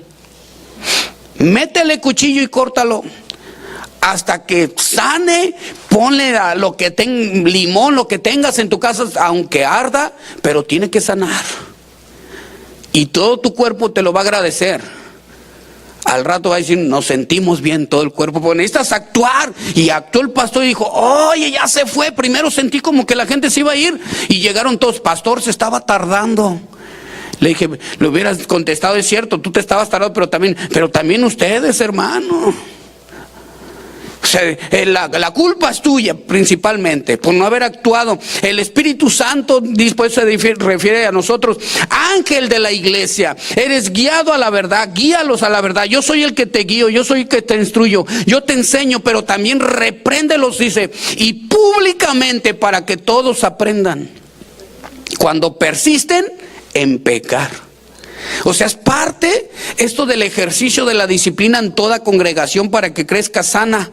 Métele cuchillo y córtalo hasta que sane. Ponle lo que limón, lo que tengas en tu casa, aunque arda, pero tiene que sanar. Y todo tu cuerpo te lo va a agradecer. Al rato va a decir, nos sentimos bien todo el cuerpo, porque necesitas actuar. Y actuó el pastor y dijo, oye, ya se fue. Primero sentí como que la gente se iba a ir y llegaron todos. Pastor, se estaba tardando. Le dije, le hubieras contestado, es cierto, tú te estabas tardando, pero también ustedes, hermano. O sea, la culpa es tuya principalmente por no haber actuado. El Espíritu Santo, después se refiere a nosotros, ángel de la iglesia, eres guiado a la verdad, guíalos a la verdad. Yo soy el que te guío, yo soy el que te instruyo, yo te enseño, pero también repréndelos, dice, y públicamente para que todos aprendan. Cuando persisten en pecar. O sea, es parte esto del ejercicio de la disciplina en toda congregación para que crezca sana.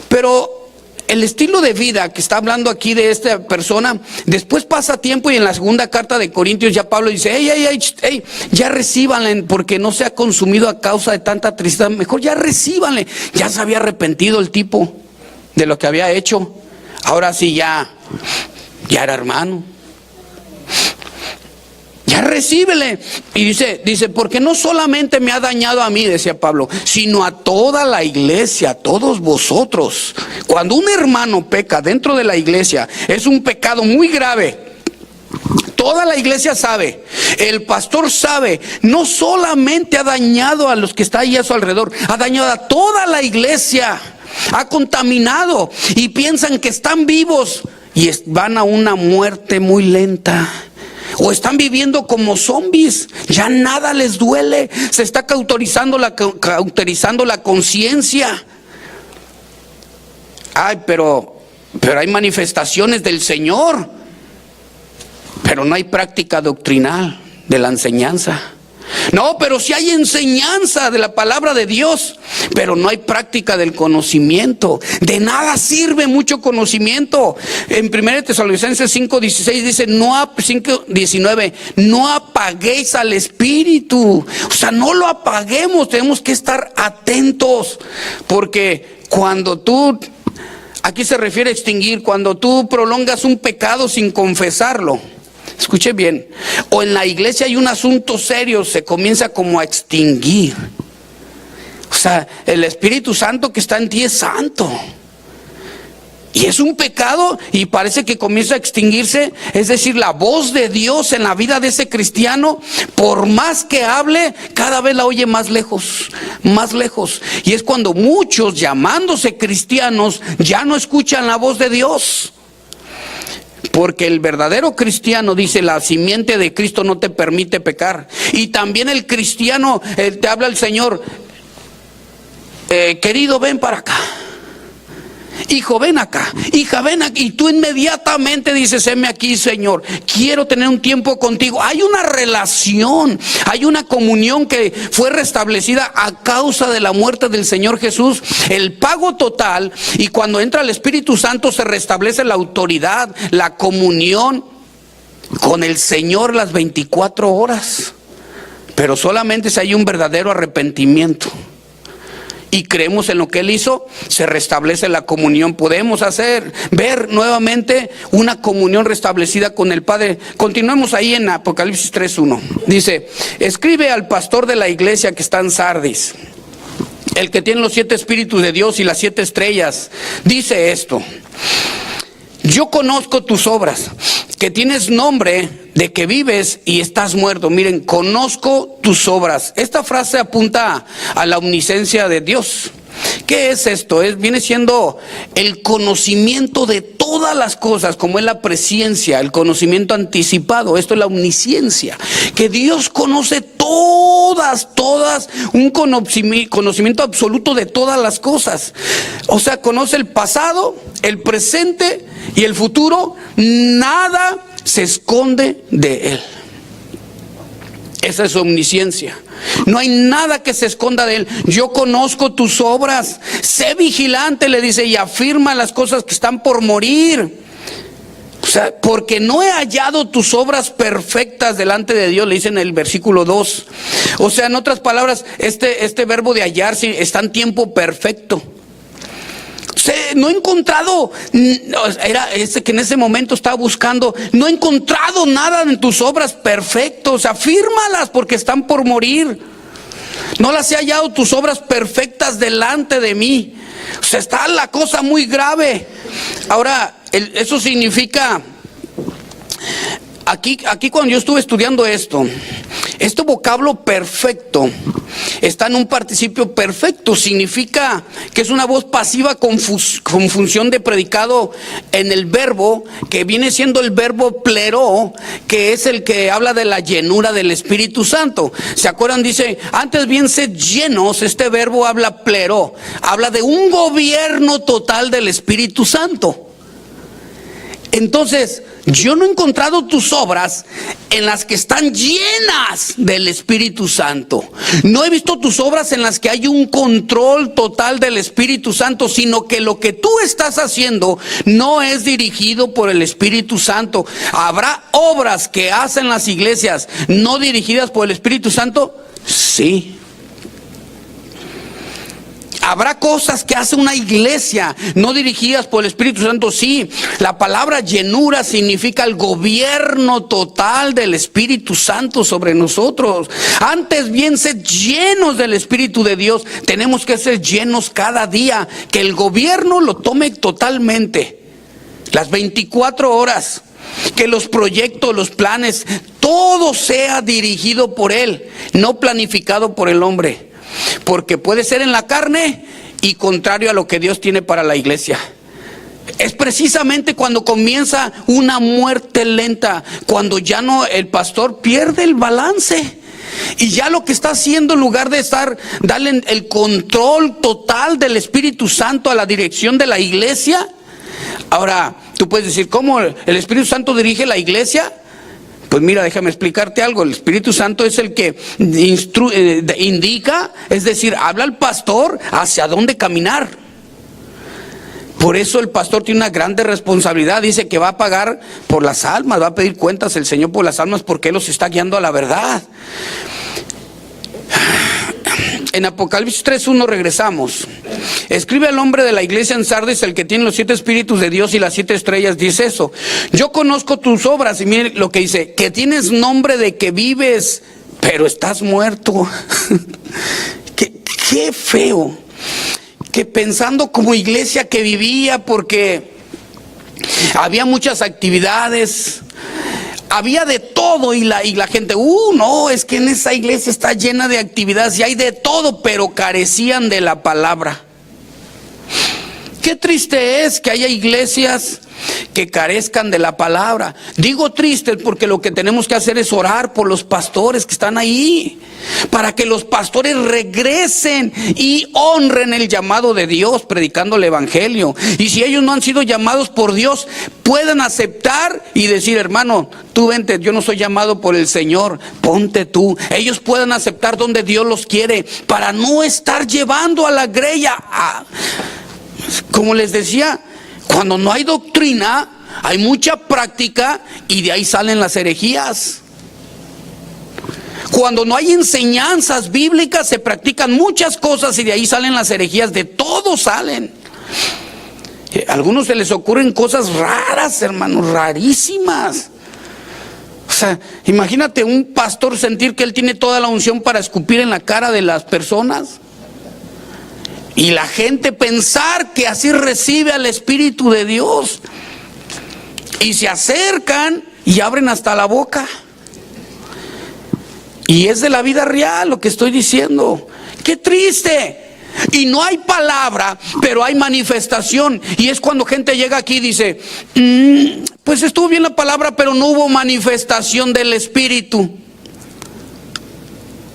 Pero el estilo de vida que está hablando aquí de esta persona, después pasa tiempo y en la segunda carta de Corintios ya Pablo dice, hey, ya recíbanle, porque no se ha consumido a causa de tanta tristeza. Mejor ya recíbanle. Ya se había arrepentido el tipo de lo que había hecho. Ahora sí ya era hermano. Ya recíbele. Y dice, porque no solamente me ha dañado a mí, decía Pablo, sino a toda la iglesia, a todos vosotros. Cuando un hermano peca dentro de la iglesia, es un pecado muy grave. Toda la iglesia sabe, el pastor sabe, no solamente ha dañado a los que están ahí a su alrededor, ha dañado a toda la iglesia, ha contaminado y piensan que están vivos y van a una muerte muy lenta. O están viviendo como zombies, ya nada les duele, se está cauterizando la conciencia. Ay, pero hay manifestaciones del Señor, pero no hay práctica doctrinal de la enseñanza. No, pero sí hay enseñanza de la palabra de Dios, pero no hay práctica del conocimiento. De nada sirve mucho conocimiento. En 1 Tesalonicenses 5:16 dice, 5:19, no apaguéis al espíritu. O sea, no lo apaguemos, tenemos que estar atentos, porque cuando tú aquí se refiere a extinguir cuando tú prolongas un pecado sin confesarlo. Escuche bien, o en la iglesia hay un asunto serio, se comienza como a extinguir. O sea, el Espíritu Santo que está en ti es santo. Y es un pecado y parece que comienza a extinguirse. Es decir, la voz de Dios en la vida de ese cristiano, por más que hable, cada vez la oye más lejos, más lejos. Y es cuando muchos, llamándose cristianos, ya no escuchan la voz de Dios. Porque el verdadero cristiano, dice, la simiente de Cristo no te permite pecar. Y también el cristiano, te habla el Señor, querido, ven para acá. Hijo, ven acá. Hija, ven aquí. Y tú inmediatamente dices, heme aquí, Señor, quiero tener un tiempo contigo. Hay una relación, hay una comunión que fue restablecida a causa de la muerte del Señor Jesús, el pago total. Y cuando entra el Espíritu Santo se restablece la autoridad, la comunión con el Señor las 24 horas. Pero solamente si hay un verdadero arrepentimiento y creemos en lo que Él hizo, se restablece la comunión. Podemos ver nuevamente una comunión restablecida con el Padre. Continuemos ahí en Apocalipsis 3:1. Dice, escribe al pastor de la iglesia que está en Sardis, el que tiene los 7 espíritus de Dios y las 7 estrellas. Dice esto: yo conozco tus obras, que tienes nombre de que vives y estás muerto. Miren, conozco tus obras. Esta frase apunta a la omnisciencia de Dios. ¿Qué es esto? Viene siendo el conocimiento de todas las cosas, como es la presciencia, el conocimiento anticipado. Esto es la omnisciencia, que Dios conoce todas, un conocimiento absoluto de todas las cosas. O sea, conoce el pasado, el presente y el futuro. Nada se esconde de Él. Esa es su omnisciencia. No hay nada que se esconda de Él. Yo conozco tus obras. Sé vigilante, le dice, y afirma las cosas que están por morir. O sea, porque no he hallado tus obras perfectas delante de Dios, le dice en el versículo 2. O sea, en otras palabras, este verbo de hallar está en tiempo perfecto. No he encontrado, era ese que en ese momento estaba buscando, no he encontrado nada en tus obras perfectos. Afírmalas porque están por morir. No las he hallado tus obras perfectas delante de mí. O sea, está la cosa muy grave. Ahora, eso significa, aquí cuando yo estuve estudiando este vocablo perfecto está en un participio perfecto. Significa que es una voz pasiva con función de predicado en el verbo, que viene siendo el verbo pleró, que es el que habla de la llenura del Espíritu Santo. ¿Se acuerdan? Dice, antes bien sed llenos. Este verbo habla pleró, habla de un gobierno total del Espíritu Santo. Entonces, yo no he encontrado tus obras en las que están llenas del Espíritu Santo. No he visto tus obras en las que hay un control total del Espíritu Santo, sino que lo que tú estás haciendo no es dirigido por el Espíritu Santo. ¿Habrá obras que hacen las iglesias no dirigidas por el Espíritu Santo? Sí. ¿Habrá cosas que hace una iglesia no dirigidas por el Espíritu Santo? Sí. La palabra llenura significa el gobierno total del Espíritu Santo sobre nosotros. Antes bien, sed llenos del Espíritu de Dios. Tenemos que ser llenos cada día. Que el gobierno lo tome totalmente. Las 24 horas. Que los proyectos, los planes, todo sea dirigido por Él, no planificado por el hombre. Porque puede ser en la carne y contrario a lo que Dios tiene para la iglesia. Es precisamente cuando comienza una muerte lenta, cuando ya no, el pastor pierde el balance. Y ya lo que está haciendo, en lugar de darle el control total del Espíritu Santo a la dirección de la iglesia. Ahora, tú puedes decir, ¿cómo el Espíritu Santo dirige la iglesia? Pues mira, déjame explicarte algo. El Espíritu Santo es el que indica, es decir, habla al pastor hacia dónde caminar. Por eso el pastor tiene una grande responsabilidad. Dice que va a pagar por las almas, va a pedir cuentas el Señor por las almas, porque Él los está guiando a la verdad. en Apocalipsis 3:1 regresamos. Escribe al hombre de la iglesia en Sardis, el que tiene los 7 espíritus de Dios y las 7 estrellas, dice eso: yo conozco tus obras, y mire lo que dice, que tienes nombre de que vives, pero estás muerto. Qué feo, que pensando como iglesia que vivía, porque había muchas actividades, había de todo, y la gente, no, es que en esa iglesia está llena de actividades y hay de todo, pero carecían de la palabra. Qué triste es que haya iglesias que carezcan de la palabra. Digo triste porque lo que tenemos que hacer es orar por los pastores que están ahí, para que los pastores regresen y honren el llamado de Dios predicando el evangelio. Y si ellos no han sido llamados por Dios, puedan aceptar y decir: hermano, tú vente, yo no soy llamado por el Señor, ponte tú. Ellos puedan aceptar donde Dios los quiere, para no estar llevando a la grey como les decía, cuando no hay doctrina, hay mucha práctica, y de ahí salen las herejías. Cuando no hay enseñanzas bíblicas, se practican muchas cosas y de ahí salen las herejías. De todo salen. A algunos se les ocurren cosas raras, hermanos, rarísimas. O sea, imagínate un pastor sentir que él tiene toda la unción para escupir en la cara de las personas, y la gente pensar que así recibe al Espíritu de Dios, y se acercan y abren hasta la boca. Y es de la vida real lo que estoy diciendo. ¡Qué triste! Y no hay palabra, pero hay manifestación. Y es cuando gente llega aquí y dice: pues estuvo bien la palabra, pero no hubo manifestación del Espíritu.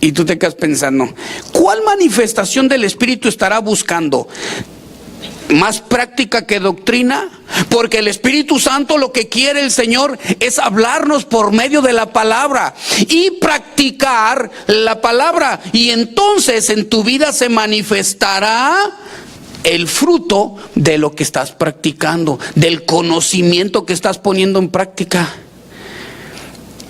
Y tú te quedas pensando, ¿cuál manifestación del Espíritu estará buscando? ¿Más práctica que doctrina? Porque el Espíritu Santo, lo que quiere el Señor es hablarnos por medio de la palabra y practicar la palabra. Y entonces en tu vida se manifestará el fruto de lo que estás practicando, del conocimiento que estás poniendo en práctica.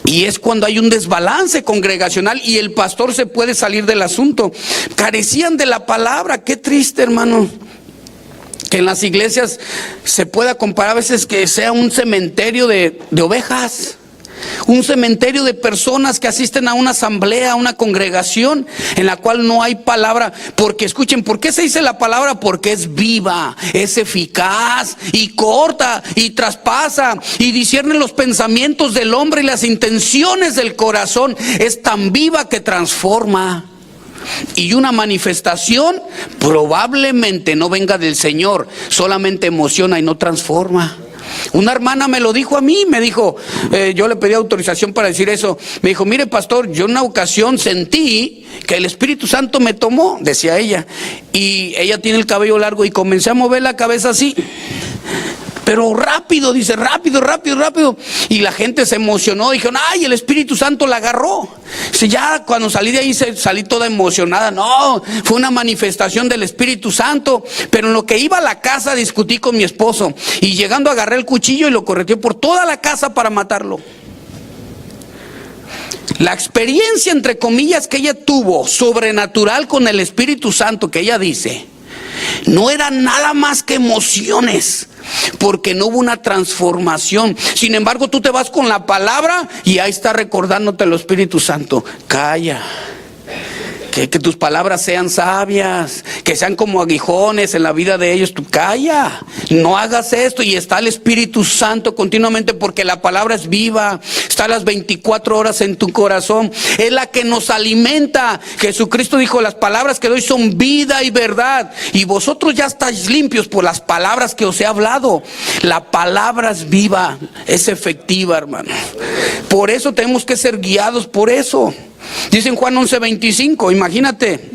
Y es cuando hay un desbalance congregacional y el pastor se puede salir del asunto. Carecían de la palabra. Qué triste, hermano, que en las iglesias se pueda comparar a veces que sea un cementerio de ovejas, un cementerio de personas que asisten a una asamblea, a una congregación en la cual no hay palabra. Porque escuchen, ¿por qué se dice la palabra? Porque es viva, es eficaz y corta y traspasa y discierne los pensamientos del hombre y las intenciones del corazón. Es tan viva que transforma. Y una manifestación probablemente no venga del Señor, solamente emociona y no transforma. Una hermana me lo dijo a mí, me dijo, yo le pedí autorización para decir eso. Me dijo: mire, pastor, yo en una ocasión sentí que el Espíritu Santo me tomó, decía ella. Y ella tiene el cabello largo y comencé a mover la cabeza así, pero rápido, dice, rápido. Y la gente se emocionó, dijeron: ay, el Espíritu Santo la agarró. Dice: ya cuando salí de ahí salí toda emocionada. No, fue una manifestación del Espíritu Santo. Pero en lo que iba a la casa discutí con mi esposo, y llegando agarré el cuchillo y lo correteé por toda la casa para matarlo. La experiencia, entre comillas, que ella tuvo sobrenatural con el Espíritu Santo, que ella dice, no eran nada más que emociones, porque no hubo una transformación. Sin embargo, tú te vas con la palabra y ahí está recordándote el Espíritu Santo: calla, que tus palabras sean sabias, que sean como aguijones en la vida de ellos. Tú calla, no hagas esto. Y está el Espíritu Santo continuamente, porque la palabra es viva, está a las 24 horas en tu corazón, es la que nos alimenta. Jesucristo dijo: las palabras que doy son vida y verdad, y vosotros ya estáis limpios por las palabras que os he hablado. La palabra es viva, es efectiva, hermano. Por eso tenemos que ser guiados por eso. Dice en Juan 11:25, imagínate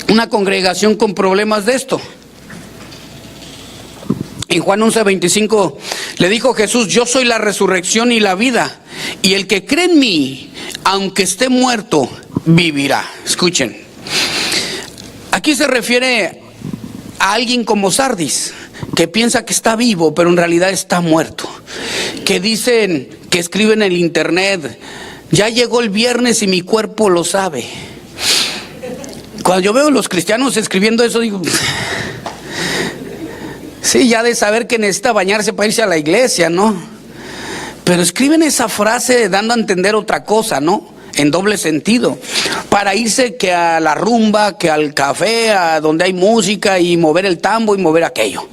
una congregación con problemas de esto. En Juan 11:25 le dijo Jesús: yo soy la resurrección y la vida, y el que cree en mí, aunque esté muerto, vivirá. Escuchen, aquí se refiere a alguien como Sardis, que piensa que está vivo, pero en realidad está muerto. Que dicen, que escriben en el internet: ya llegó el viernes y mi cuerpo lo sabe. Cuando yo veo a los cristianos escribiendo eso, digo, sí, ya de saber que necesita bañarse para irse a la iglesia, ¿no? Pero escriben esa frase dando a entender otra cosa, ¿no? En doble sentido, para irse que a la rumba, que al café, a donde hay música y mover el tambo y mover aquello.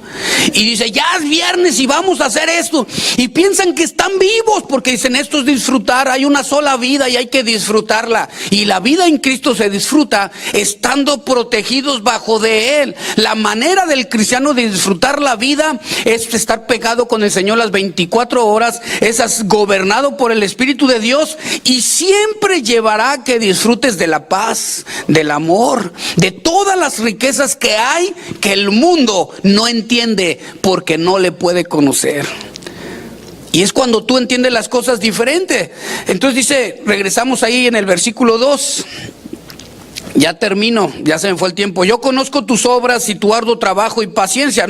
Y dice, ya es viernes y vamos a hacer esto. Y piensan que están vivos porque dicen, esto es disfrutar, hay una sola vida y hay que disfrutarla. Y la vida en Cristo se disfruta estando protegidos bajo de Él. La manera del cristiano de disfrutar la vida es estar pegado con el Señor las 24 horas, es gobernado por el Espíritu de Dios y siempre llevará que disfrutes de la paz, del amor, de todas las riquezas que hay que el mundo no entiende porque no le puede conocer. Y es cuando tú entiendes las cosas diferentes. Entonces dice, regresamos ahí en el versículo 2. Ya termino, ya se me fue el tiempo. Yo conozco tus obras y tu arduo trabajo y paciencia.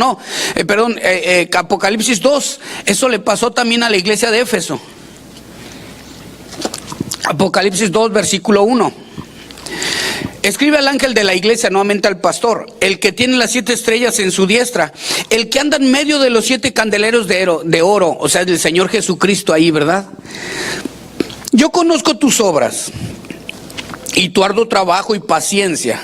Apocalipsis 2. Eso le pasó también a la iglesia de Éfeso. Apocalipsis 2, versículo 1. Escribe al ángel de la iglesia, nuevamente al pastor, el que tiene las 7 estrellas en su diestra, el que anda en medio de los 7 candeleros de oro, o sea, del Señor Jesucristo ahí, ¿verdad? Yo conozco tus obras y tu arduo trabajo y paciencia.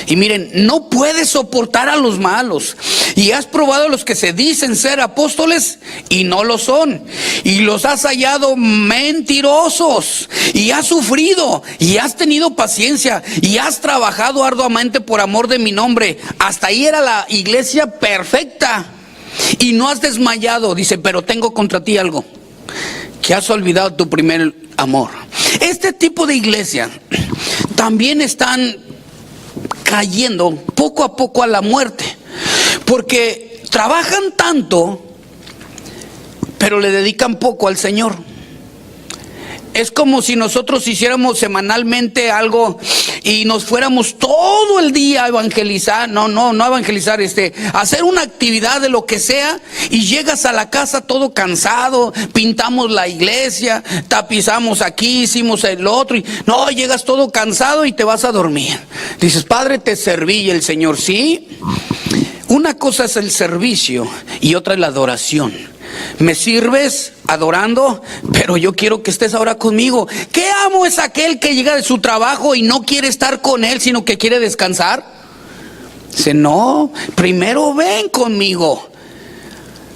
Y miren, no puedes soportar a los malos. Y has probado a los que se dicen ser apóstoles y no lo son. Y los has hallado mentirosos. Y has sufrido. Y has tenido paciencia. Y has trabajado arduamente por amor de mi nombre. Hasta ahí era la iglesia perfecta. Y no has desmayado. Dice, pero tengo contra ti algo. Que has olvidado tu primer amor. Este tipo de iglesia también están cayendo poco a poco a la muerte, porque trabajan tanto, pero le dedican poco al Señor. Es como si nosotros hiciéramos semanalmente algo y nos fuéramos todo el día a evangelizar, no a evangelizar, hacer una actividad de lo que sea, y llegas a la casa todo cansado, pintamos la iglesia, tapizamos aquí, hicimos el otro, y no, llegas todo cansado y te vas a dormir. Dices, Padre, te serví, y el Señor, sí. Una cosa es el servicio y otra es la adoración. Me sirves adorando, pero yo quiero que estés ahora conmigo. ¿Qué amo es aquel que llega de su trabajo y no quiere estar con él, sino que quiere descansar? Dice, no, primero ven conmigo.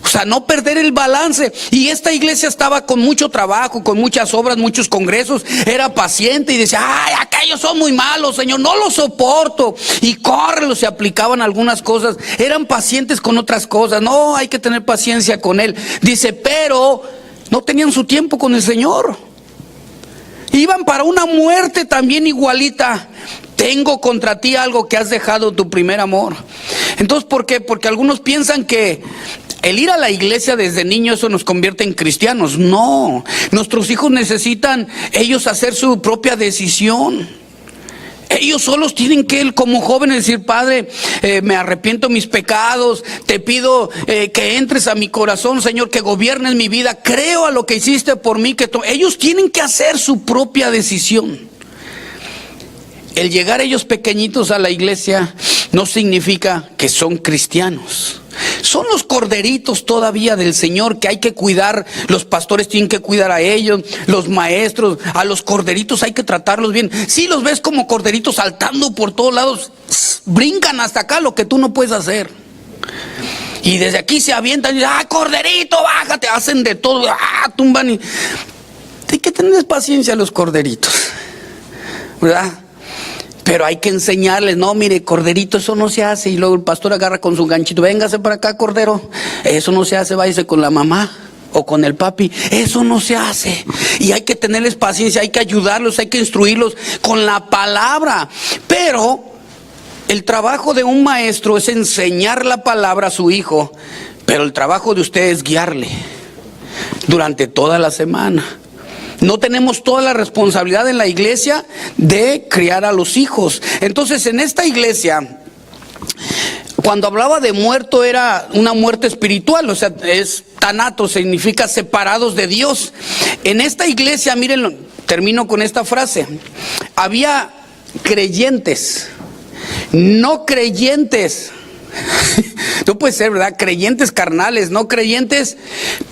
O sea, no perder el balance. Y esta iglesia estaba con mucho trabajo, con muchas obras, muchos congresos. Era paciente y decía, ay, aquellos son muy malos, Señor, no los soporto. Y córrelos, se aplicaban algunas cosas. Eran pacientes con otras cosas. No, hay que tener paciencia con Él. Dice, pero no tenían su tiempo con el Señor. Iban para una muerte también igualita. Tengo contra ti algo, que has dejado tu primer amor. Entonces, ¿por qué? Porque algunos piensan que el ir a la iglesia desde niños eso nos convierte en cristianos. No, nuestros hijos necesitan ellos hacer su propia decisión. Ellos solos tienen que, como jóvenes, decir, Padre, me arrepiento de mis pecados, te pido que entres a mi corazón, Señor, que gobiernes mi vida, creo a lo que hiciste por mí. Ellos tienen que hacer su propia decisión. El llegar ellos pequeñitos a la iglesia no significa que son cristianos. Son los corderitos todavía del Señor que hay que cuidar. Los pastores tienen que cuidar a ellos, los maestros, a los corderitos hay que tratarlos bien. Si los ves como corderitos saltando por todos lados, brincan hasta acá lo que tú no puedes hacer. Y desde aquí se avientan y dicen, corderito, bájate, hacen de todo, tumban. Y hay que tener paciencia a los corderitos, ¿verdad? Pero hay que enseñarles, no, mire, corderito, eso no se hace. Y luego el pastor agarra con su ganchito, véngase para acá, cordero, eso no se hace, váyase con la mamá o con el papi, eso no se hace. Y hay que tenerles paciencia, hay que ayudarlos, hay que instruirlos con la palabra. Pero el trabajo de un maestro es enseñar la palabra a su hijo, pero el trabajo de usted es guiarle durante toda la semana. No tenemos toda la responsabilidad en la iglesia de criar a los hijos. Entonces, en esta iglesia, cuando hablaba de muerto, era una muerte espiritual, o sea, es tanato, significa separados de Dios. En esta iglesia, miren, termino con esta frase, había creyentes no creyentes. No puede ser, ¿verdad? Creyentes carnales, no creyentes,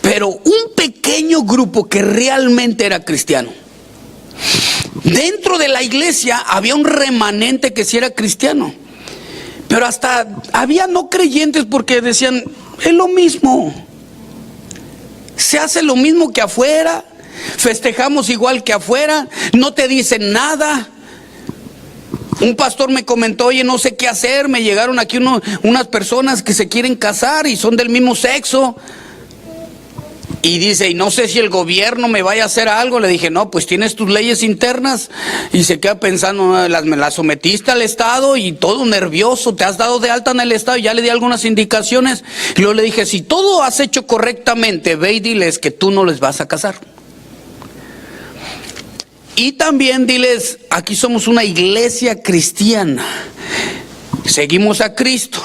pero un pequeño grupo que realmente era cristiano. Dentro de la iglesia había un remanente que sí era cristiano, pero hasta había no creyentes porque decían, es lo mismo, se hace lo mismo que afuera, festejamos igual que afuera, no te dicen nada. Un pastor me comentó, oye, no sé qué hacer, me llegaron aquí unas personas que se quieren casar y son del mismo sexo. Y dice, y no sé si el gobierno me vaya a hacer algo. Le dije, no, pues tienes tus leyes internas. Y se queda pensando, me las sometiste al Estado y todo nervioso, te has dado de alta en el Estado y ya le di algunas indicaciones. Y luego le dije, si todo has hecho correctamente, ve y diles que tú no les vas a casar. Y también diles, aquí somos una iglesia cristiana, seguimos a Cristo,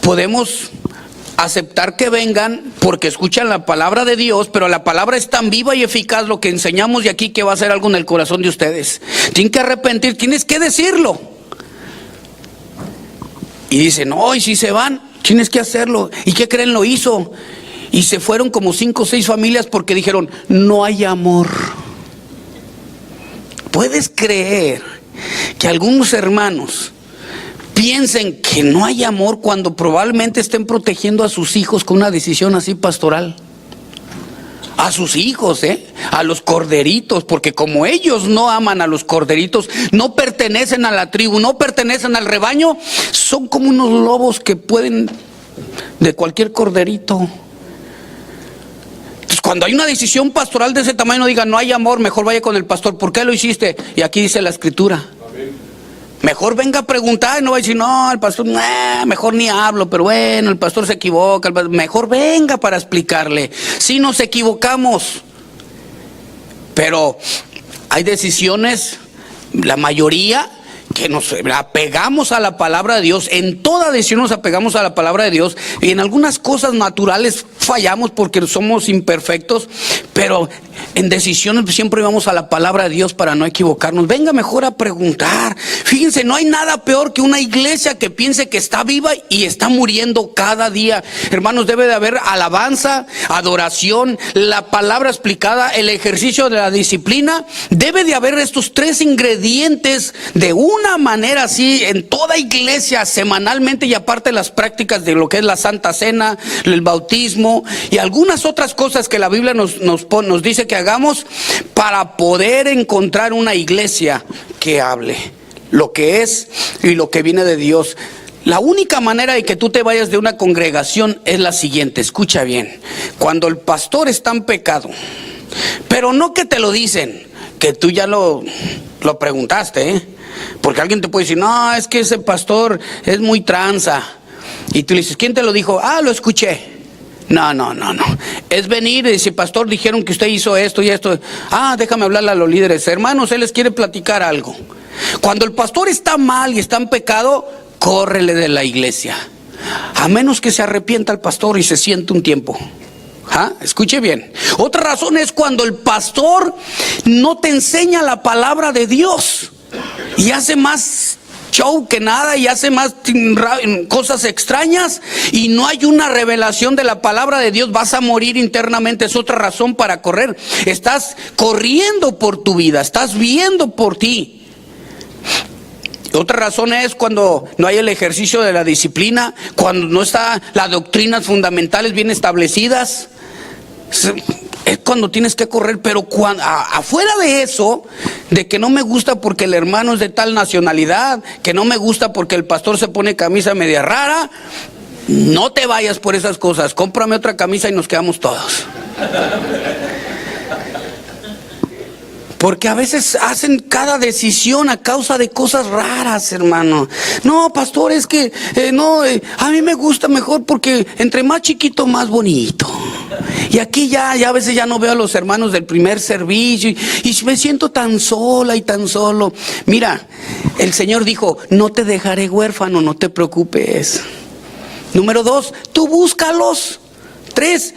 podemos aceptar que vengan porque escuchan la palabra de Dios, pero la palabra es tan viva y eficaz lo que enseñamos de aquí que va a hacer algo en el corazón de ustedes. Tienen que arrepentir, tienes que decirlo. Y dicen, no, y si se van, tienes que hacerlo. ¿Y qué creen? Lo hizo. Y se fueron como 5 o 6 familias porque dijeron, no hay amor. ¿Puedes creer que algunos hermanos piensen que no hay amor cuando probablemente estén protegiendo a sus hijos con una decisión así pastoral? A sus hijos, a los corderitos, porque como ellos no aman a los corderitos, no pertenecen a la tribu, no pertenecen al rebaño, son como unos lobos que pueden de cualquier corderito. Entonces, cuando hay una decisión pastoral de ese tamaño, no digan, no hay amor, mejor vaya con el pastor. ¿Por qué lo hiciste? Y aquí dice la escritura. Mejor venga a preguntar y no va a decir, no, el pastor, mejor ni hablo, pero bueno, el pastor se equivoca. Mejor venga para explicarle. Sí nos equivocamos, pero hay decisiones, la mayoría, que nos apegamos a la palabra de Dios. En toda decisión nos apegamos a la palabra de Dios, y en algunas cosas naturales fallamos porque somos imperfectos, pero en decisiones siempre vamos a la palabra de Dios para no equivocarnos. Venga mejor a preguntar. Fíjense, no hay nada peor que una iglesia que piense que está viva y está muriendo cada día. Hermanos, debe de haber alabanza, adoración, la palabra explicada, el ejercicio de la disciplina. Debe de haber estos 3 ingredientes de una manera así en toda iglesia semanalmente, y aparte las prácticas de lo que es la Santa Cena, el bautismo y algunas otras cosas que la Biblia nos dice que hagamos para poder encontrar una iglesia que hable lo que es y lo que viene de Dios. La única manera de que tú te vayas de una congregación es la siguiente, escucha bien: cuando el pastor está en pecado, pero no que te lo dicen, que tú ya lo preguntaste, porque alguien te puede decir, no, es que ese pastor es muy tranza, y tú le dices, ¿quién te lo dijo? Ah, lo escuché. No. Es venir y decir, pastor, dijeron que usted hizo esto y esto. Ah, déjame hablarle a los líderes. Hermanos, él les quiere platicar algo. Cuando el pastor está mal y está en pecado, córrele de la iglesia. A menos que se arrepienta el pastor y se siente un tiempo. Escuche bien. Otra razón es cuando el pastor no te enseña la palabra de Dios y hace más show que nada, y hace más cosas extrañas, y no hay una revelación de la palabra de Dios. Vas a morir internamente. Es otra razón para correr. Estás corriendo por tu vida, estás viendo por ti. Otra razón es cuando no hay el ejercicio de la disciplina, cuando no está las doctrinas fundamentales bien establecidas. Es cuando tienes que correr. Pero afuera de eso, de que no me gusta porque el hermano es de tal nacionalidad, que no me gusta porque el pastor se pone camisa media rara, no te vayas por esas cosas. Cómprame otra camisa y nos quedamos todos. Porque a veces hacen cada decisión a causa de cosas raras, hermano. No, pastor, es que a mí me gusta mejor porque entre más chiquito, más bonito. Y aquí ya a veces ya no veo a los hermanos del primer servicio y me siento tan sola y tan solo. Mira, el Señor dijo, no te dejaré huérfano, no te preocupes. Número 2, tú búscalos. 3,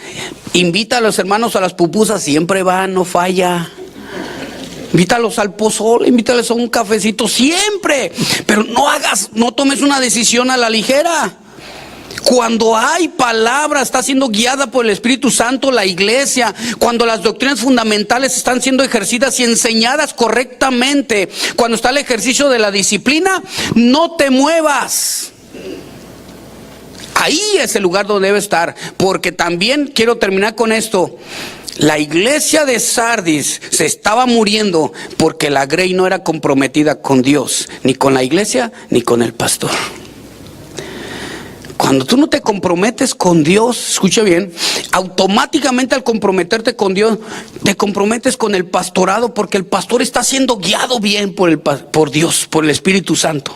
invita a los hermanos a las pupusas, siempre van, no falla. invítalos al pozole, invítales a un cafecito siempre, pero no tomes una decisión a la ligera. Cuando hay palabra, está siendo guiada por el Espíritu Santo la iglesia, cuando las doctrinas fundamentales están siendo ejercidas y enseñadas correctamente, cuando está el ejercicio de la disciplina, no te muevas. Ahí es el lugar donde debe estar, porque también quiero terminar con esto. La iglesia de Sardis se estaba muriendo porque la grey no era comprometida con Dios, ni con la iglesia, ni con el pastor. Cuando tú no te comprometes con Dios, escucha bien, automáticamente al comprometerte con Dios, te comprometes con el pastorado, porque el pastor está siendo guiado bien por Dios, por el Espíritu Santo.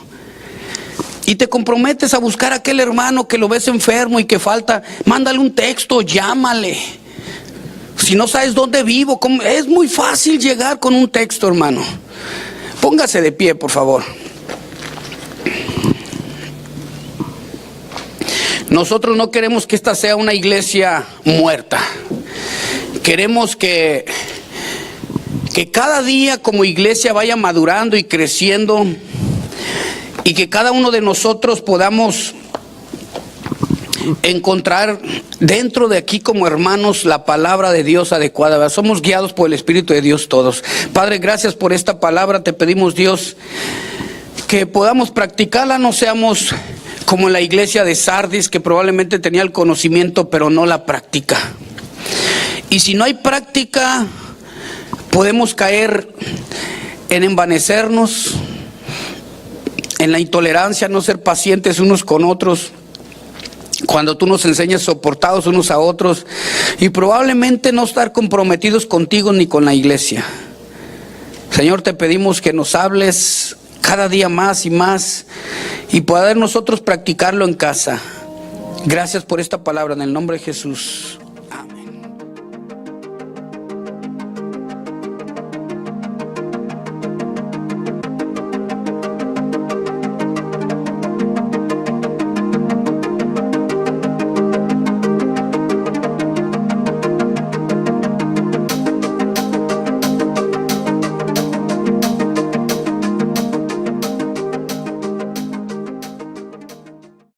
Y te comprometes a buscar a aquel hermano que lo ves enfermo y que falta, mándale un texto, llámale. Si no sabes dónde vivo, es muy fácil llegar con un texto, hermano. Póngase de pie, por favor. Nosotros no queremos que esta sea una iglesia muerta. Queremos que cada día como iglesia vaya madurando y creciendo, y que cada uno de nosotros podamos encontrar dentro de aquí como hermanos la palabra de Dios adecuada. Somos guiados por el Espíritu de Dios todos. Padre, gracias por esta palabra. Te pedimos, Dios, que podamos practicarla, no seamos como en la iglesia de Sardis, que probablemente tenía el conocimiento pero no la práctica. Y si no hay práctica, podemos caer en envanecernos, en la intolerancia, no ser pacientes unos con otros, cuando tú nos enseñas soportados unos a otros, y probablemente no estar comprometidos contigo ni con la iglesia. Señor, te pedimos que nos hables cada día más y más, y poder nosotros practicarlo en casa. Gracias por esta palabra, en el nombre de Jesús.